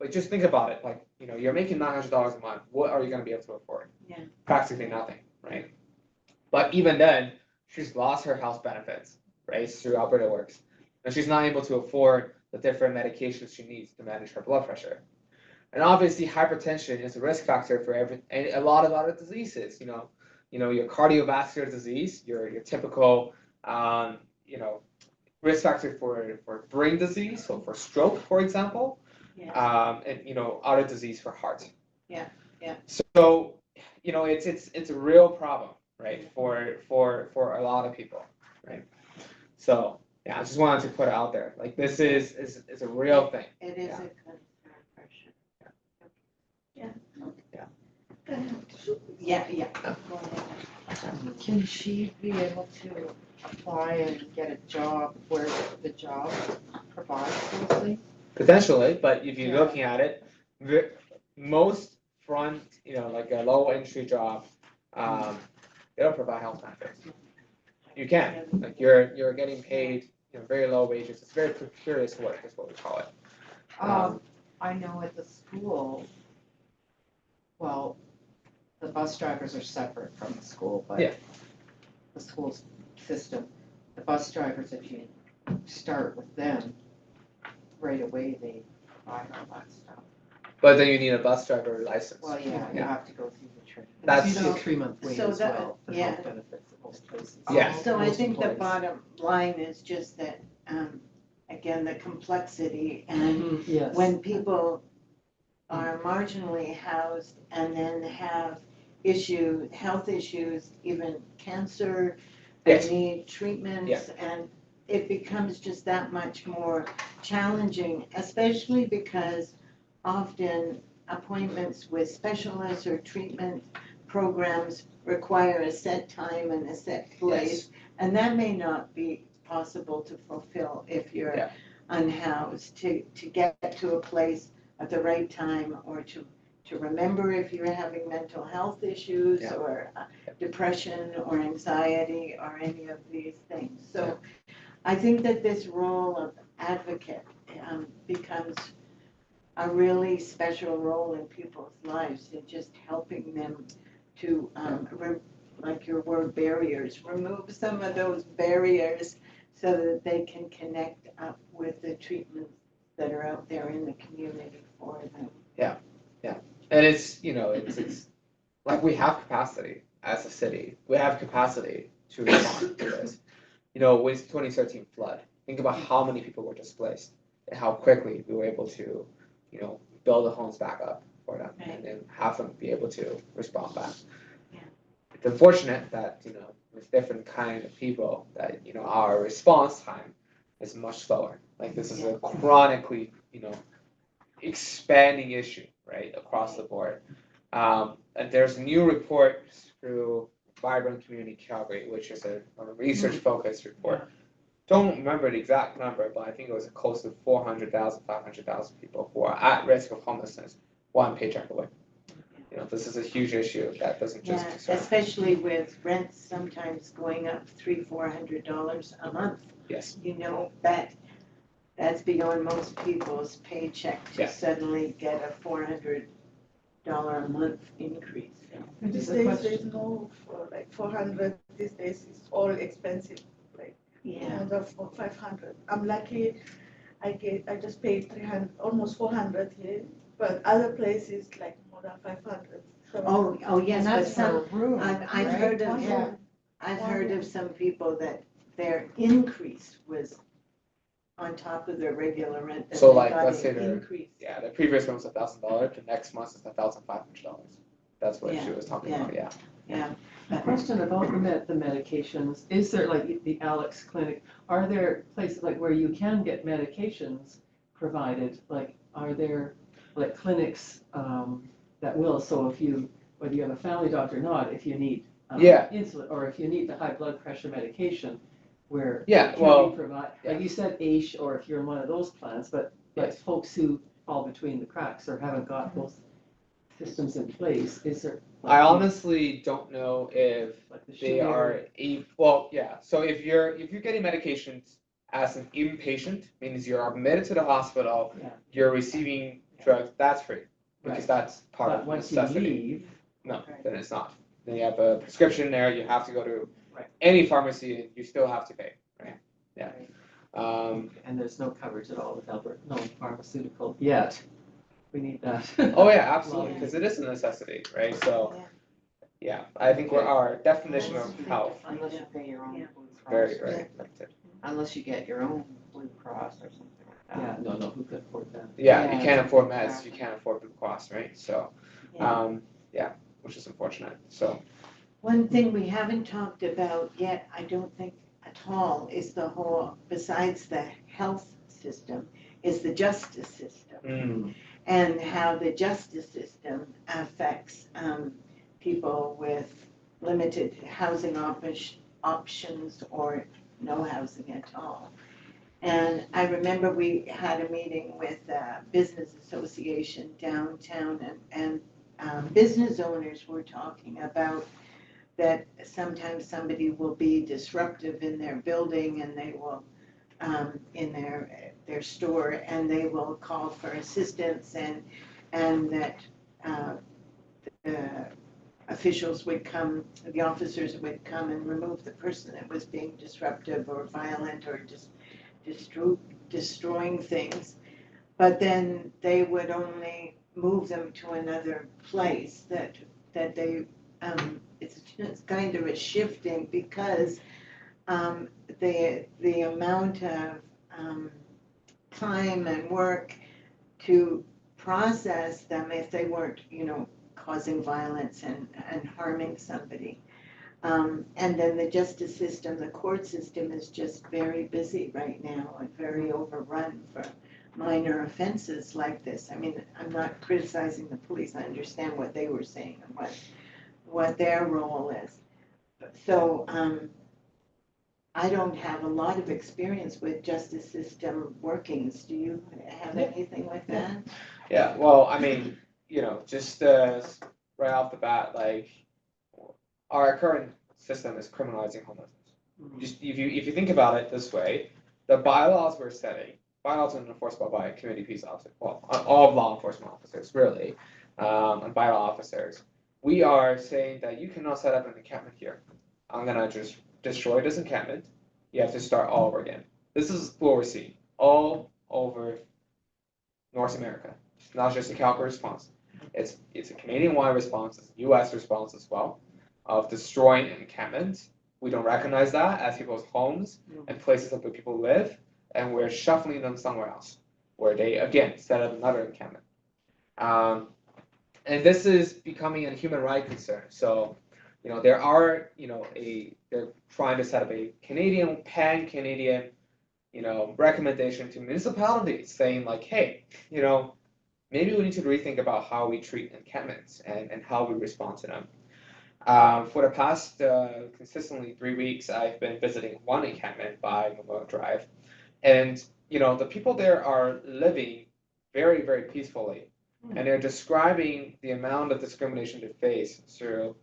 but just think about it. Like, you're making $900 a month. What are you going to be able to afford? Yeah. Practically nothing, right? But even then, she's lost her health benefits, right, through Alberta Works, and she's not able to afford the different medications she needs to manage her blood pressure. And obviously, hypertension is a risk factor for a lot of other diseases. Your cardiovascular disease, your typical, risk factor for brain disease, so for stroke, for example, and other disease for heart. Yeah. So it's a real problem, right, for a lot of people, right? So yeah, I just wanted to put it out there. Like this is a real thing. It is Yeah. a concern for sure. Yeah. Go ahead. Can she be able to apply and get a job where the job provides those things? Potentially, but if you're Yeah. looking at it, most front, like a low entry job, they don't provide health benefits. You can, like you're getting paid, very low wages. It's very precarious work, is what we call it. I know at the school, well, the bus drivers are separate from the school, but Yeah. the school's system, the bus drivers, if you start with them, right away they provide all that stuff. But then you need a bus driver license. Well, yeah, you Yeah. have to go through the training. That's- It's usually a 3-month wait so as that- well for yeah. health benefits at most places. Yeah. So I Most think the employees. bottom line is just that, again, the complexity and Yes. when people are marginally housed and then have health issues, even cancer, Yes. and need treatments, and it becomes just that much more challenging, especially because often appointments with specialists or treatment programs require a set time and a set place, and that may not be possible to fulfill if you're Yeah. unhoused, to get to a place at the right time, or to remember if you're having mental health issues Yeah. or depression or anxiety or any of these things. So I think that this role of advocate becomes a really special role in people's lives, in just helping them to, like your word, barriers, remove some of those barriers so that they can connect up with the treatments that are out there in the community for them. And it's like we have capacity as a city. We have capacity to respond to this. With 2013 flood, think about how many people were displaced and how quickly we were able to, build the homes back up for them and then have them be able to respond back. Yeah. It's unfortunate that, with different kind of people that, our response time is much slower. Like this is a chronically, expanding issue, right, across the board. And there's a new report through Vibrant Community Calgary, which is a research-focused report. Don't remember the exact number, but I think it was close to 400,000, 500,000 people who are at risk of homelessness, one paycheck away. This is a huge issue that doesn't just concern. Especially with rents sometimes going up $300-400 a month. Yes. That's beyond most people's paycheck to Yeah. suddenly get a $400 a month increase. These Just a days, question. there's no, like 400, these days it's all expensive, Yeah. and for 500. I'm lucky, I just paid 300, almost 400 here, but other places like more than 500. So Oh, yes, And but that's for a some, room, I've right? heard of, Yeah. I've heard of some people that their increase was on top of their regular rent. That So, they like, got let's an say they're- increase. Yeah, the previous one was $1,000, the next month is $1,500. That's what she Yeah, was talking yeah. about, yeah. Yeah. A question about the medications, is there, like the Alex Clinic, are there places like where you can get medications provided? Like, are there like clinics that will, so if you, whether you have a family doctor or not, if you need Yeah. insulin, or if you need the high blood pressure medication, where Yeah, can well, we provide, yeah. like you said, AISH, or if you're in one of those plans, but like Yes. folks who fall between the cracks or haven't got both systems in place, is there? I honestly don't know if Like the they sugar- are well, yeah. So if you're getting medications as an inpatient, means you're admitted to the hospital, Yeah. you're receiving drugs, that's free because Right. that's part But of once you necessity. leave, No, Right. then it's not. Then you have a prescription there. You have to go to Right. any pharmacy, and you still have to pay. Right? Yeah. Right. And there's no coverage at all with Alberta, no pharmaceutical yet. We need that. Oh yeah, absolutely, Yeah. because it is a necessity, right? So, Yeah. yeah, I think our definition of health Unless you pay your own Yeah. Blue is Cross. very, very limited. Unless you get your own Blue Cross or something like that. Yeah, no, who could afford that? Yeah, you Yeah, can't afford meds, exactly. you can't afford Blue Cross, right? So, Yeah. yeah, which is unfortunate. So, One thing we haven't talked about yet, I don't think at all, is the whole, besides the health system, is the justice system. And how the justice system affects people with limited housing options or no housing at all. And I remember we had a meeting with a business association downtown, and business owners were talking about that sometimes somebody will be disruptive in their building, and they will in their store, and they will call for assistance, and that the officials would come, the officers would come and remove the person that was being disruptive or violent or just destroying things. But then they would only move them to another place that they it's kind of a shifting, because the amount of time and work to process them if they weren't, causing violence and harming somebody. And then the justice system, the court system is just very busy right now and very overrun for minor offenses like this. I mean, I'm not criticizing the police. I understand what they were saying and what their role is. So I don't have a lot of experience with justice system workings. Do you have anything with that? yeah, well, I mean, just right off the bat, like, our current system is criminalizing homelessness. Just if you think about it this way, the bylaws we're setting, bylaws are enforceable by community peace officers, well, all law enforcement officers, really, and bylaw officers. We are saying that you cannot set up an encampment here. I'm gonna just destroy this encampment. You have to start all over again. This is what we're seeing all over North America. It's not just a Calgary response. It's a Canadian-wide response. It's a U.S. response as well, of destroying encampments. We don't recognize that as people's homes and places where people live, and we're shuffling them somewhere else, where they again set up another encampment. And this is becoming a human rights concern. So, there are, they're trying to set up a Canadian, pan-Canadian, recommendation to municipalities saying like, hey, maybe we need to rethink about how we treat encampments and how we respond to them. For the past consistently 3 weeks, I've been visiting one encampment by Memorial Drive, and the people there are living very, very peacefully, and they're describing the amount of discrimination they face through,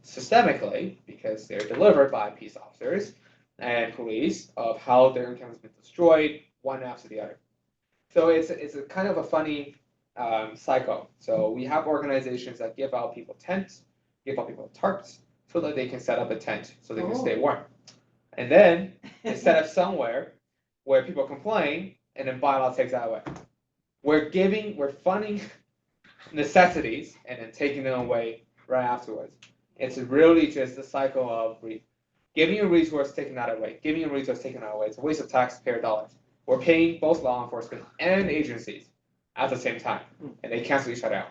systemically, because they're delivered by peace officers and police, of how their encampment's been destroyed one after the other. So it's a kind of a funny cycle. So we have organizations that give out people tents, give out people tarps, so that they can set up a tent so they can stay warm. And then it's set up somewhere where people complain, and then bylaw takes that away. We're funding necessities and then taking them away right afterwards. It's really just a cycle of giving you a resource, taking that away, giving you a resource, taking that away. It's a waste of taxpayer dollars. we're paying both law enforcement and agencies at the same time, and they cancel each other out.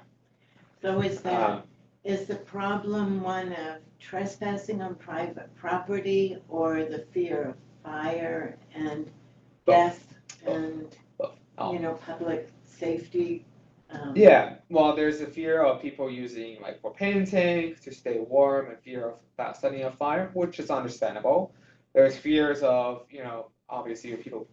So Um, is the problem one of trespassing on private property or the fear of fire and death and, public safety? Yeah, well, there's a fear of people using like propane tanks to stay warm and fear of that setting a fire, which is understandable. There's fears of, obviously if people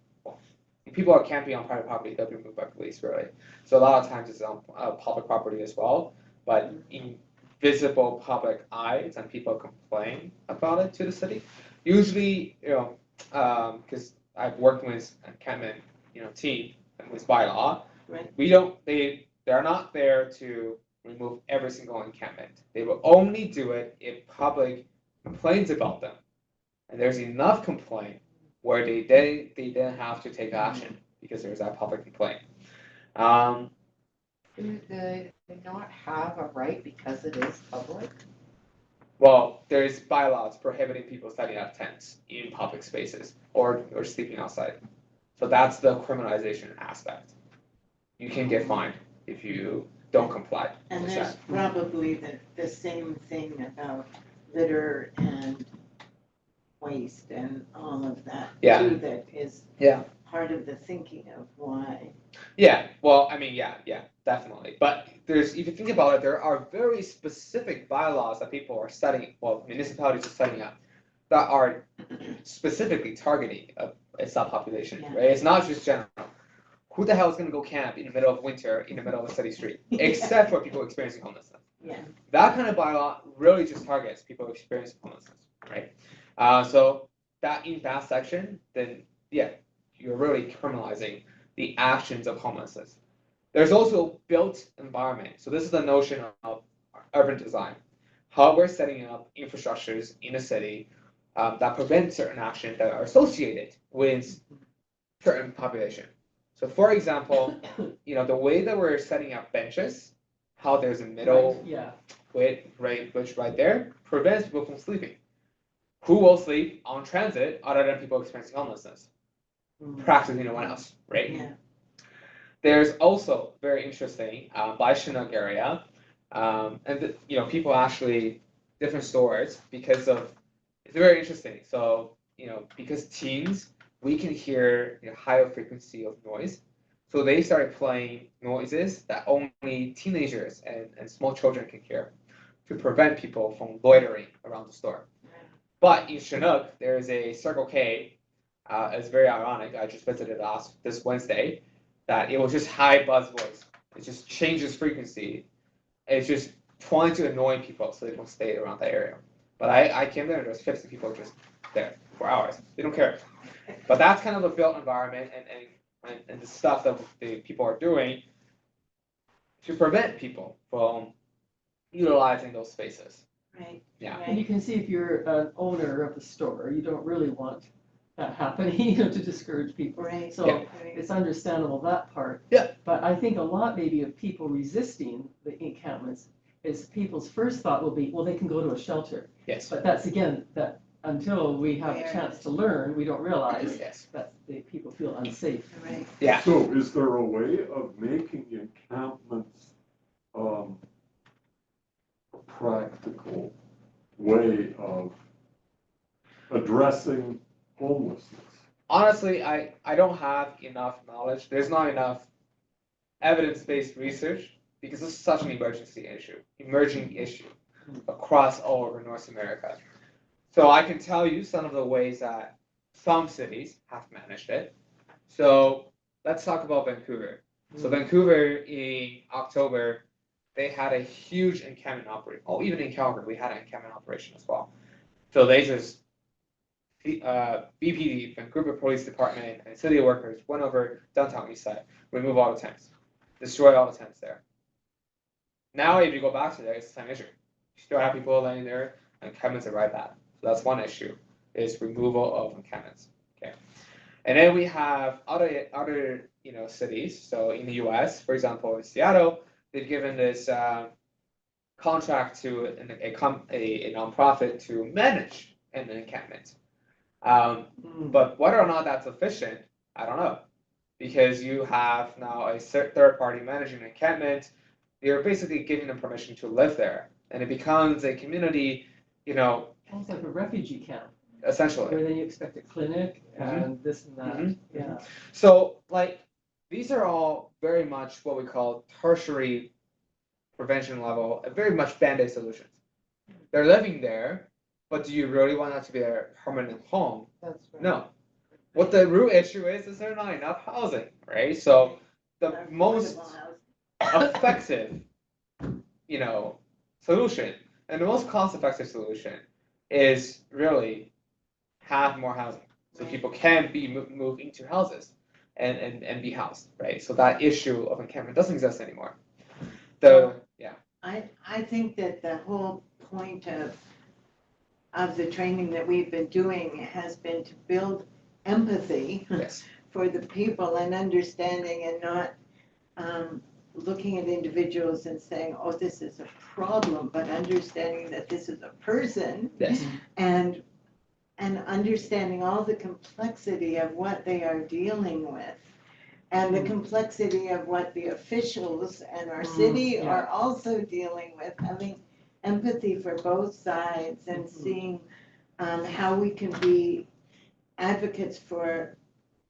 are camping on private property, they'll be moved by police, really. So a lot of times it's on public property as well, but in visible public eyes and people complain about it to the city. Usually, because I've worked with encampment, team with bylaw, Right. they're not there to remove every single encampment. They will only do it if public complains about them. And there's enough complaint where they then have to take action because there's that public complaint. Do they not have a right because it is public? Well, there's bylaws prohibiting people setting up tents in public spaces or sleeping outside. So that's the criminalization aspect. You can get fined if you don't comply. And with there's that. probably the same thing about litter and waste and all of that Yeah. too, that is Yeah. part of the thinking of why. Yeah, well, I mean, yeah, definitely. But if you think about it, there are very specific bylaws that people are setting, municipalities are setting up that are specifically targeting a subpopulation, Yeah. right? It's not just general. Who the hell is going to go camp in the middle of winter in the middle of a city street, except for people experiencing homelessness? Yeah. That kind of bylaw really just targets people experiencing homelessness, right? So that in that section, then yeah, you're really criminalizing the actions of homelessness. There's also built environment. So this is the notion of urban design, how we're setting up infrastructures in a city that prevent certain actions that are associated with certain population. So for example, the way that we're setting up benches, how there's a middle Right, yeah. which right there prevents people from sleeping. Who will sleep on transit other than people experiencing homelessness? Practically no one else, right? Yeah. There's also very interesting by Chinook area, and people actually different stores because of it's very interesting. So because teens we can hear higher frequency of noise, so they started playing noises that only teenagers and small children can hear to prevent people from loitering around the store. But in Chinook, there is a Circle K. It's very ironic. I just visited this Wednesday. That it was just high buzz voice. It just changes frequency. It's just trying to annoy people so they don't stay around that area. But I came there and there's 50 people just there for hours. They don't care. But that's kind of a built environment and the stuff that the people are doing to prevent people from utilizing those spaces. Right. Yeah. And you can see if you're an owner of the store, you don't really want that happening, to discourage people. Right. So Yeah. it's understandable, that part. Yeah. But I think a lot maybe of people resisting the encampments is people's first thought will be, well, they can go to a shelter. Yes. But that's again, that until we have a Awareness. chance to learn, we don't realize Yes. that the people feel unsafe. Right. Yeah. So is there a way of making encampments a practical way of addressing homelessness? Honestly, I don't have enough knowledge. There's not enough evidence-based research because it's such an emerging issue across all over North America. So I can tell you some of the ways that some cities have managed it. So let's talk about Vancouver. So Vancouver in October, they had a huge encampment operation. Oh, even in Calgary, we had an encampment operation as well. So they just BPD, Vancouver Police Department, and city workers went over downtown East Side, remove all the tents, destroy all the tents there. Now, if you go back to there, it's the same issue. You still have people laying there, and encampments are right back. So that's one issue, is removal of encampments. Okay, and then we have other cities. So in the U.S., for example, in Seattle, they've given this contract to a nonprofit to manage an encampment. But whether or not that's efficient, I don't know. because you have now a third party managing an encampment. You're basically giving them permission to live there, and it becomes a community, Almost like a refugee camp, essentially. where then you expect a clinic and this and that, Mhm. yeah. So, like, these are all very much what we call tertiary prevention level, very much band-aid solutions. They're living there, but do you really want that to be their permanent home? That's right. No. What the root issue is there not enough housing, right? So the most effective, solution, and the most cost-effective solution is really have more housing, so people can be move into houses and be housed, right? So that issue of encampment doesn't exist anymore. I think that the whole point of the training that we've been doing has been to build empathy Yes. for the people and understanding, and not looking at individuals and saying, oh, this is a problem, but understanding that this is a person. Yes. and understanding all the complexity of what they are dealing with, and the complexity of what the officials and our city yeah. are also dealing with, having empathy for both sides and seeing how we can be advocates for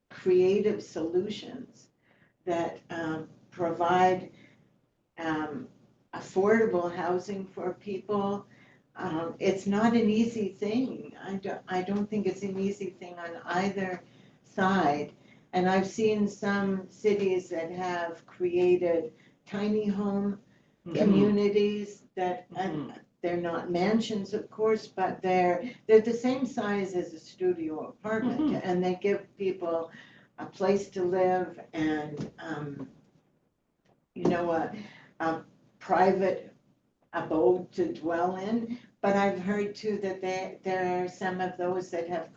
creative solutions that provide affordable housing for people. It's not an easy thing. I don't think it's an easy thing on either side. And I've seen some cities that have created tiny home communities that they're not mansions, of course, but they're the same size as a studio apartment, and they give people a place to live and a private abode to dwell in. But I've heard too that there are some of those that have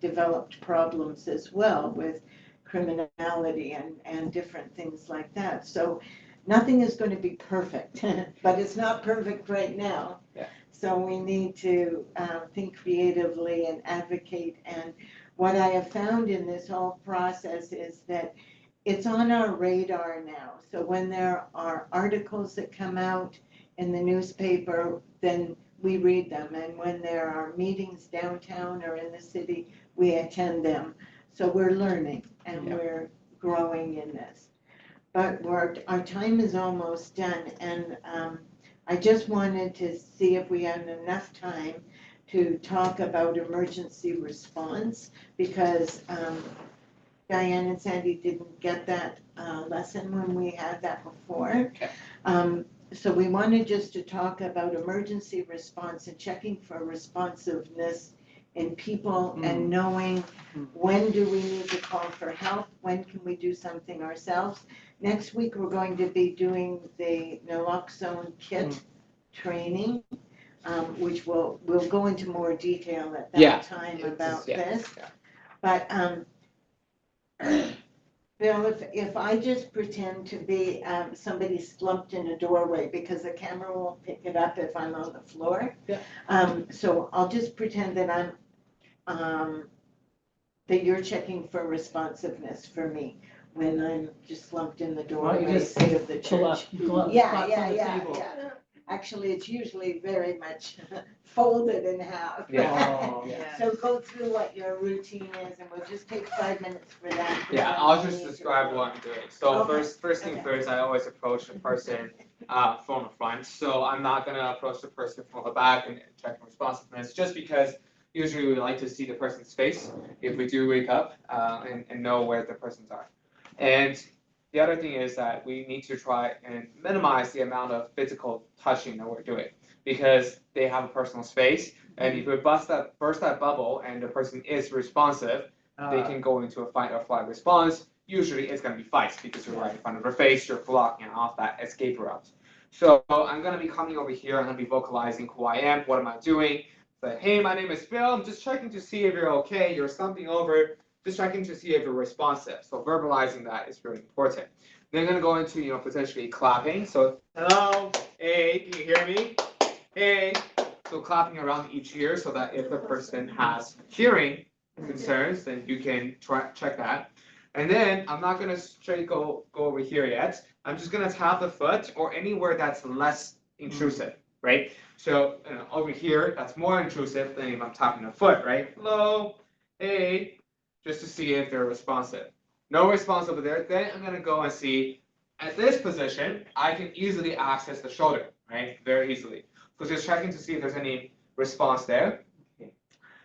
developed problems as well with criminality and different things like that. So nothing is going to be perfect, but it's not perfect right now. Yeah. So we need to think creatively and advocate. And what I have found in this whole process is that it's on our radar now. So when there are articles that come out in the newspaper, then we read them. And when there are meetings downtown or in the city, we attend them. So we're learning and we're growing in this. But our time is almost done. And I just wanted to see if we had enough time to talk about emergency response, because Diane and Sandy didn't get that lesson when we had that before. Okay. So we wanted just to talk about emergency response and checking for responsiveness in people and knowing when do we need to call for help, when can we do something ourselves. Next week, we're going to be doing the naloxone kit training, which we'll go into more detail at that time about this. Yeah. But Bill, if I just pretend to be somebody slumped in a doorway, because the camera won't pick it up if I'm on the floor. Yeah. So I'll just pretend that that you're checking for responsiveness for me when I'm just slumped in the doorway, just say of the church. Yeah. Actually, it's usually very much folded in half. Yeah. So go through what your routine is, and we'll just take 5 minutes for that. Yeah, I'll just describe what I'm doing. So first thing first, I always approach the person from the front. So I'm not gonna approach the person from the back and check responsiveness, just because usually we like to see the person's face if we do wake up and know where the persons are. And the other thing is that we need to try and minimize the amount of physical touching that we're doing, because they have a personal space, and if we burst that bubble and the person is responsive, they can go into a fight or flight response. Usually it's going to be fights, because you're right in front of their face, you're blocking off that escape route. So I'm going to be coming over here, I'm going to be vocalizing who I am, what am I doing. Say, hey, my name is Bill, I'm just checking to see if you're okay, you're slumping over, just checking to see if you're responsive. So verbalizing that is very important. Then I'm going to go into, potentially clapping. So, hello, hey, can you hear me? Hey. So clapping around each ear, so that if the person has hearing concerns, then you can check that. And then I'm not gonna straight go over here yet. I'm just gonna tap the foot or anywhere that's less intrusive, right? So over here, that's more intrusive than if I'm tapping the foot, right? Hello, hey, just to see if they're responsive. No response over there, then I'm gonna go and see, at this position, I can easily access the shoulder, right? Very easily. So just checking to see if there's any response there.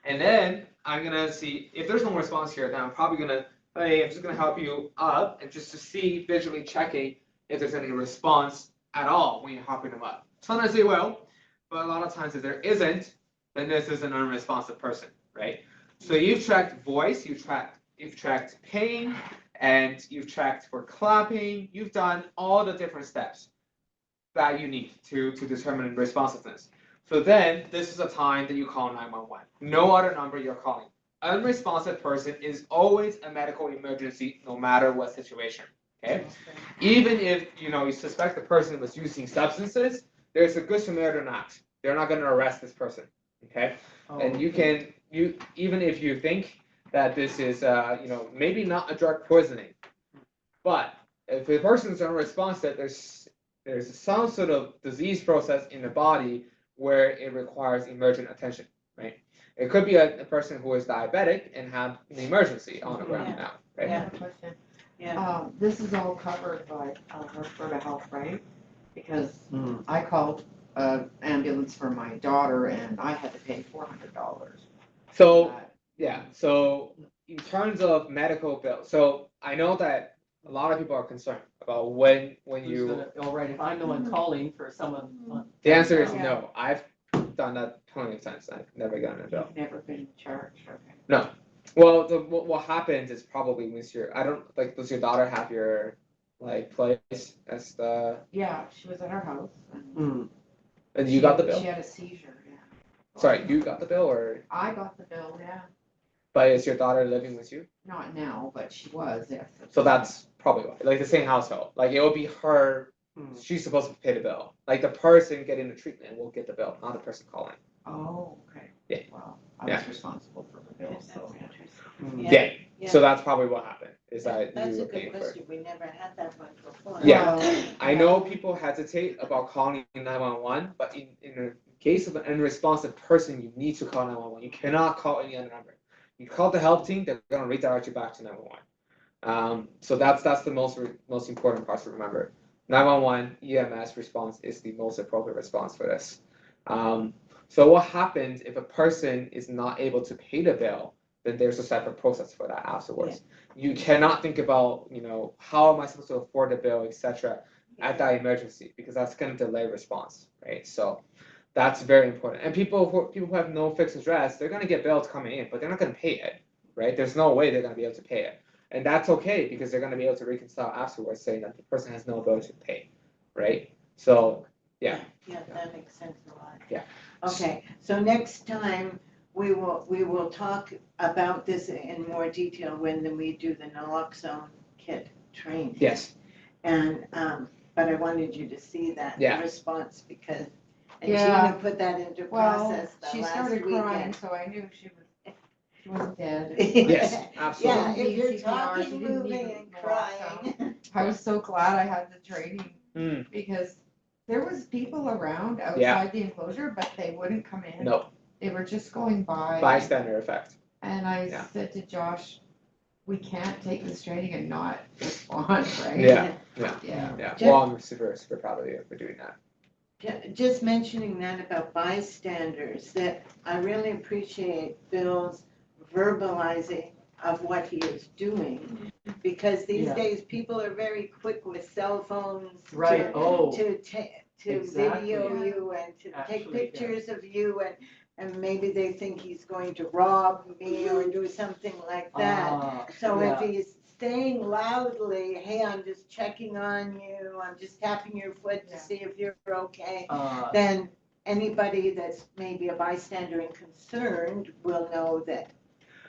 And then I'm gonna see, if there's no response here, then I'm probably gonna, hey, I'm just gonna help you up and just to see, visually checking if there's any response at all when you're helping them up. Sometimes they will, but a lot of times if there isn't, then this is an unresponsive person, right? So you've tracked voice, you've tracked pain, and you've tracked for clapping. You've done all the different steps that you need to determine responsiveness. So then this is a time that you call 911. No other number you're calling. Unresponsive person is always a medical emergency, no matter what situation. Okay? Even if you suspect the person was using substances, there's a good Samaritan Act. They're not going to arrest this person. Okay? And you even if you think that this is maybe not a drug poisoning, but if the person is unresponsive, there's some sort of disease process in the body where it requires emergent attention, right? It could be a person who is diabetic and have an emergency on the ground now, right? I have a question. Yeah. This is all covered by North Florida Health, right? Because I called an ambulance for my daughter and I had to pay $400. So yeah, so in terms of medical bills, so I know that a lot of people are concerned about when you. Right, if I'm the one calling for someone. The answer is no. I've done that plenty of times. I've never gotten a bill. You've never been charged, okay. No. Well, what happens is probably once does your daughter have your place as the? Yeah, she was at our house. And you got the bill? She had a seizure, yeah. Sorry, you got the bill or? I got the bill, yeah. But is your daughter living with you? Not now, but she was, yes. So that's probably why. The same household. It will be her. She's supposed to pay the bill. The person getting the treatment will get the bill, not the person calling. Oh, okay. Yeah. Well, I was responsible for the bill, so. Yeah. So that's probably what happened. Is that That's you a were good paying for it. question. We never had that one before. Yeah. I know people hesitate about calling 911, but in the case of an unresponsive person, you need to call 911. You cannot call any other number. You call the help team, they're going to redirect you back to 911. So that's the most important part to remember. 911 EMS response is the most appropriate response for this. So what happens if a person is not able to pay the bill? Then there's a separate process for that afterwards. Yeah. You cannot think about, how am I supposed to afford the bill, etc. At that emergency, because that's going to delay response, right? So that's very important. And people who have no fixed address, they're going to get bills coming in, but they're not going to pay it, right? There's no way they're going to be able to pay it. And that's okay, because they're going to be able to reconcile afterwards, saying that the person has no ability to pay, right? So, yeah. Yeah, that makes sense a lot. Yeah. Okay, so next time we will talk about this in more detail when we do the naloxone kit training. Yes. And but I wanted you to see that response because Gina put that into process the she last started weekend. crying, so I knew she was dead. Yes, absolutely. Yeah, if you're CPR, she talking, didn't moving, need and naloxone. crying. I was so glad I had the training because there was people around outside the enclosure, but they wouldn't come in. No. They were just going by. Bystander effect. And I said to Josh, we can't take this training and not respond, right? Yeah. Well, I'm super, super proud of you for doing that. Just mentioning that about bystanders, that I really appreciate Bill's verbalizing of what he is doing, because these days people are very quick with cell phones to video you and to take pictures of you, and maybe they think he's going to rob me or do something like that. So if he's saying loudly, hey, I'm just checking on you, I'm just tapping your foot to see if you're okay, then anybody that's maybe a bystander and concerned will know that.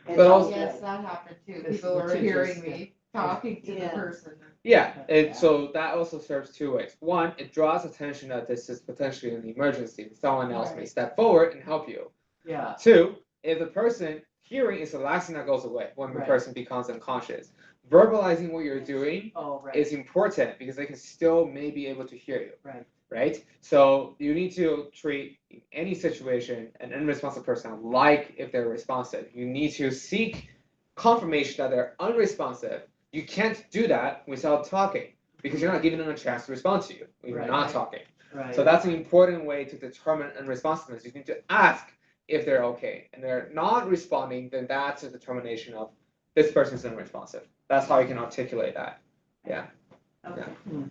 But also, yes, that happened too. People were hearing me talking to the person. Yeah, and so that also serves two ways. One, it draws attention that this is potentially an emergency. Someone else may step forward and help you. Yeah. Two, if the person hearing is the last thing that goes away when the person becomes unconscious, verbalizing what you're doing Oh, right, is important because they can still may be able to hear you, right. right? So you need to treat any situation an unresponsive person like if they're responsive. You need to seek confirmation that they're unresponsive. You can't do that without talking because you're not giving them a chance to respond to you when you're Right. not talking. Right. So that's an important way to determine unresponsiveness. You need to ask if they're okay, and they're not responding, then that's a determination of this person's unresponsive. That's how you can articulate that. Okay.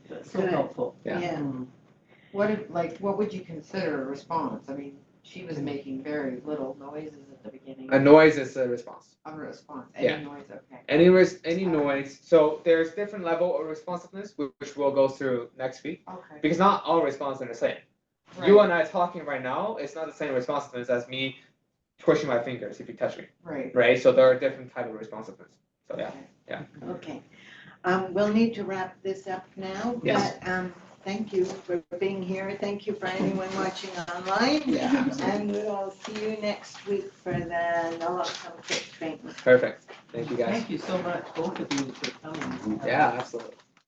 That's so Good. helpful. Yeah. Mm. What would you consider a response? I mean, she was making very little noises at the beginning. A noise is a response. A response, Yeah. any noise, okay. Any noise. So there's different level of responsiveness, which we'll go through next week, Okay. because not all responses are the same. Right. You and I talking right now, it's not the same responsiveness as me twitching my fingers if you touch me, Right. right? So there are different type of responsiveness. So yeah. Okay. We'll need to wrap this up now, Yes. but thank you for being here. Thank you for anyone watching online. Yeah. And we'll see you next week for the no outcome training. Perfect. Thank you guys. Thank you so much, both of you, for coming. Yeah, absolutely.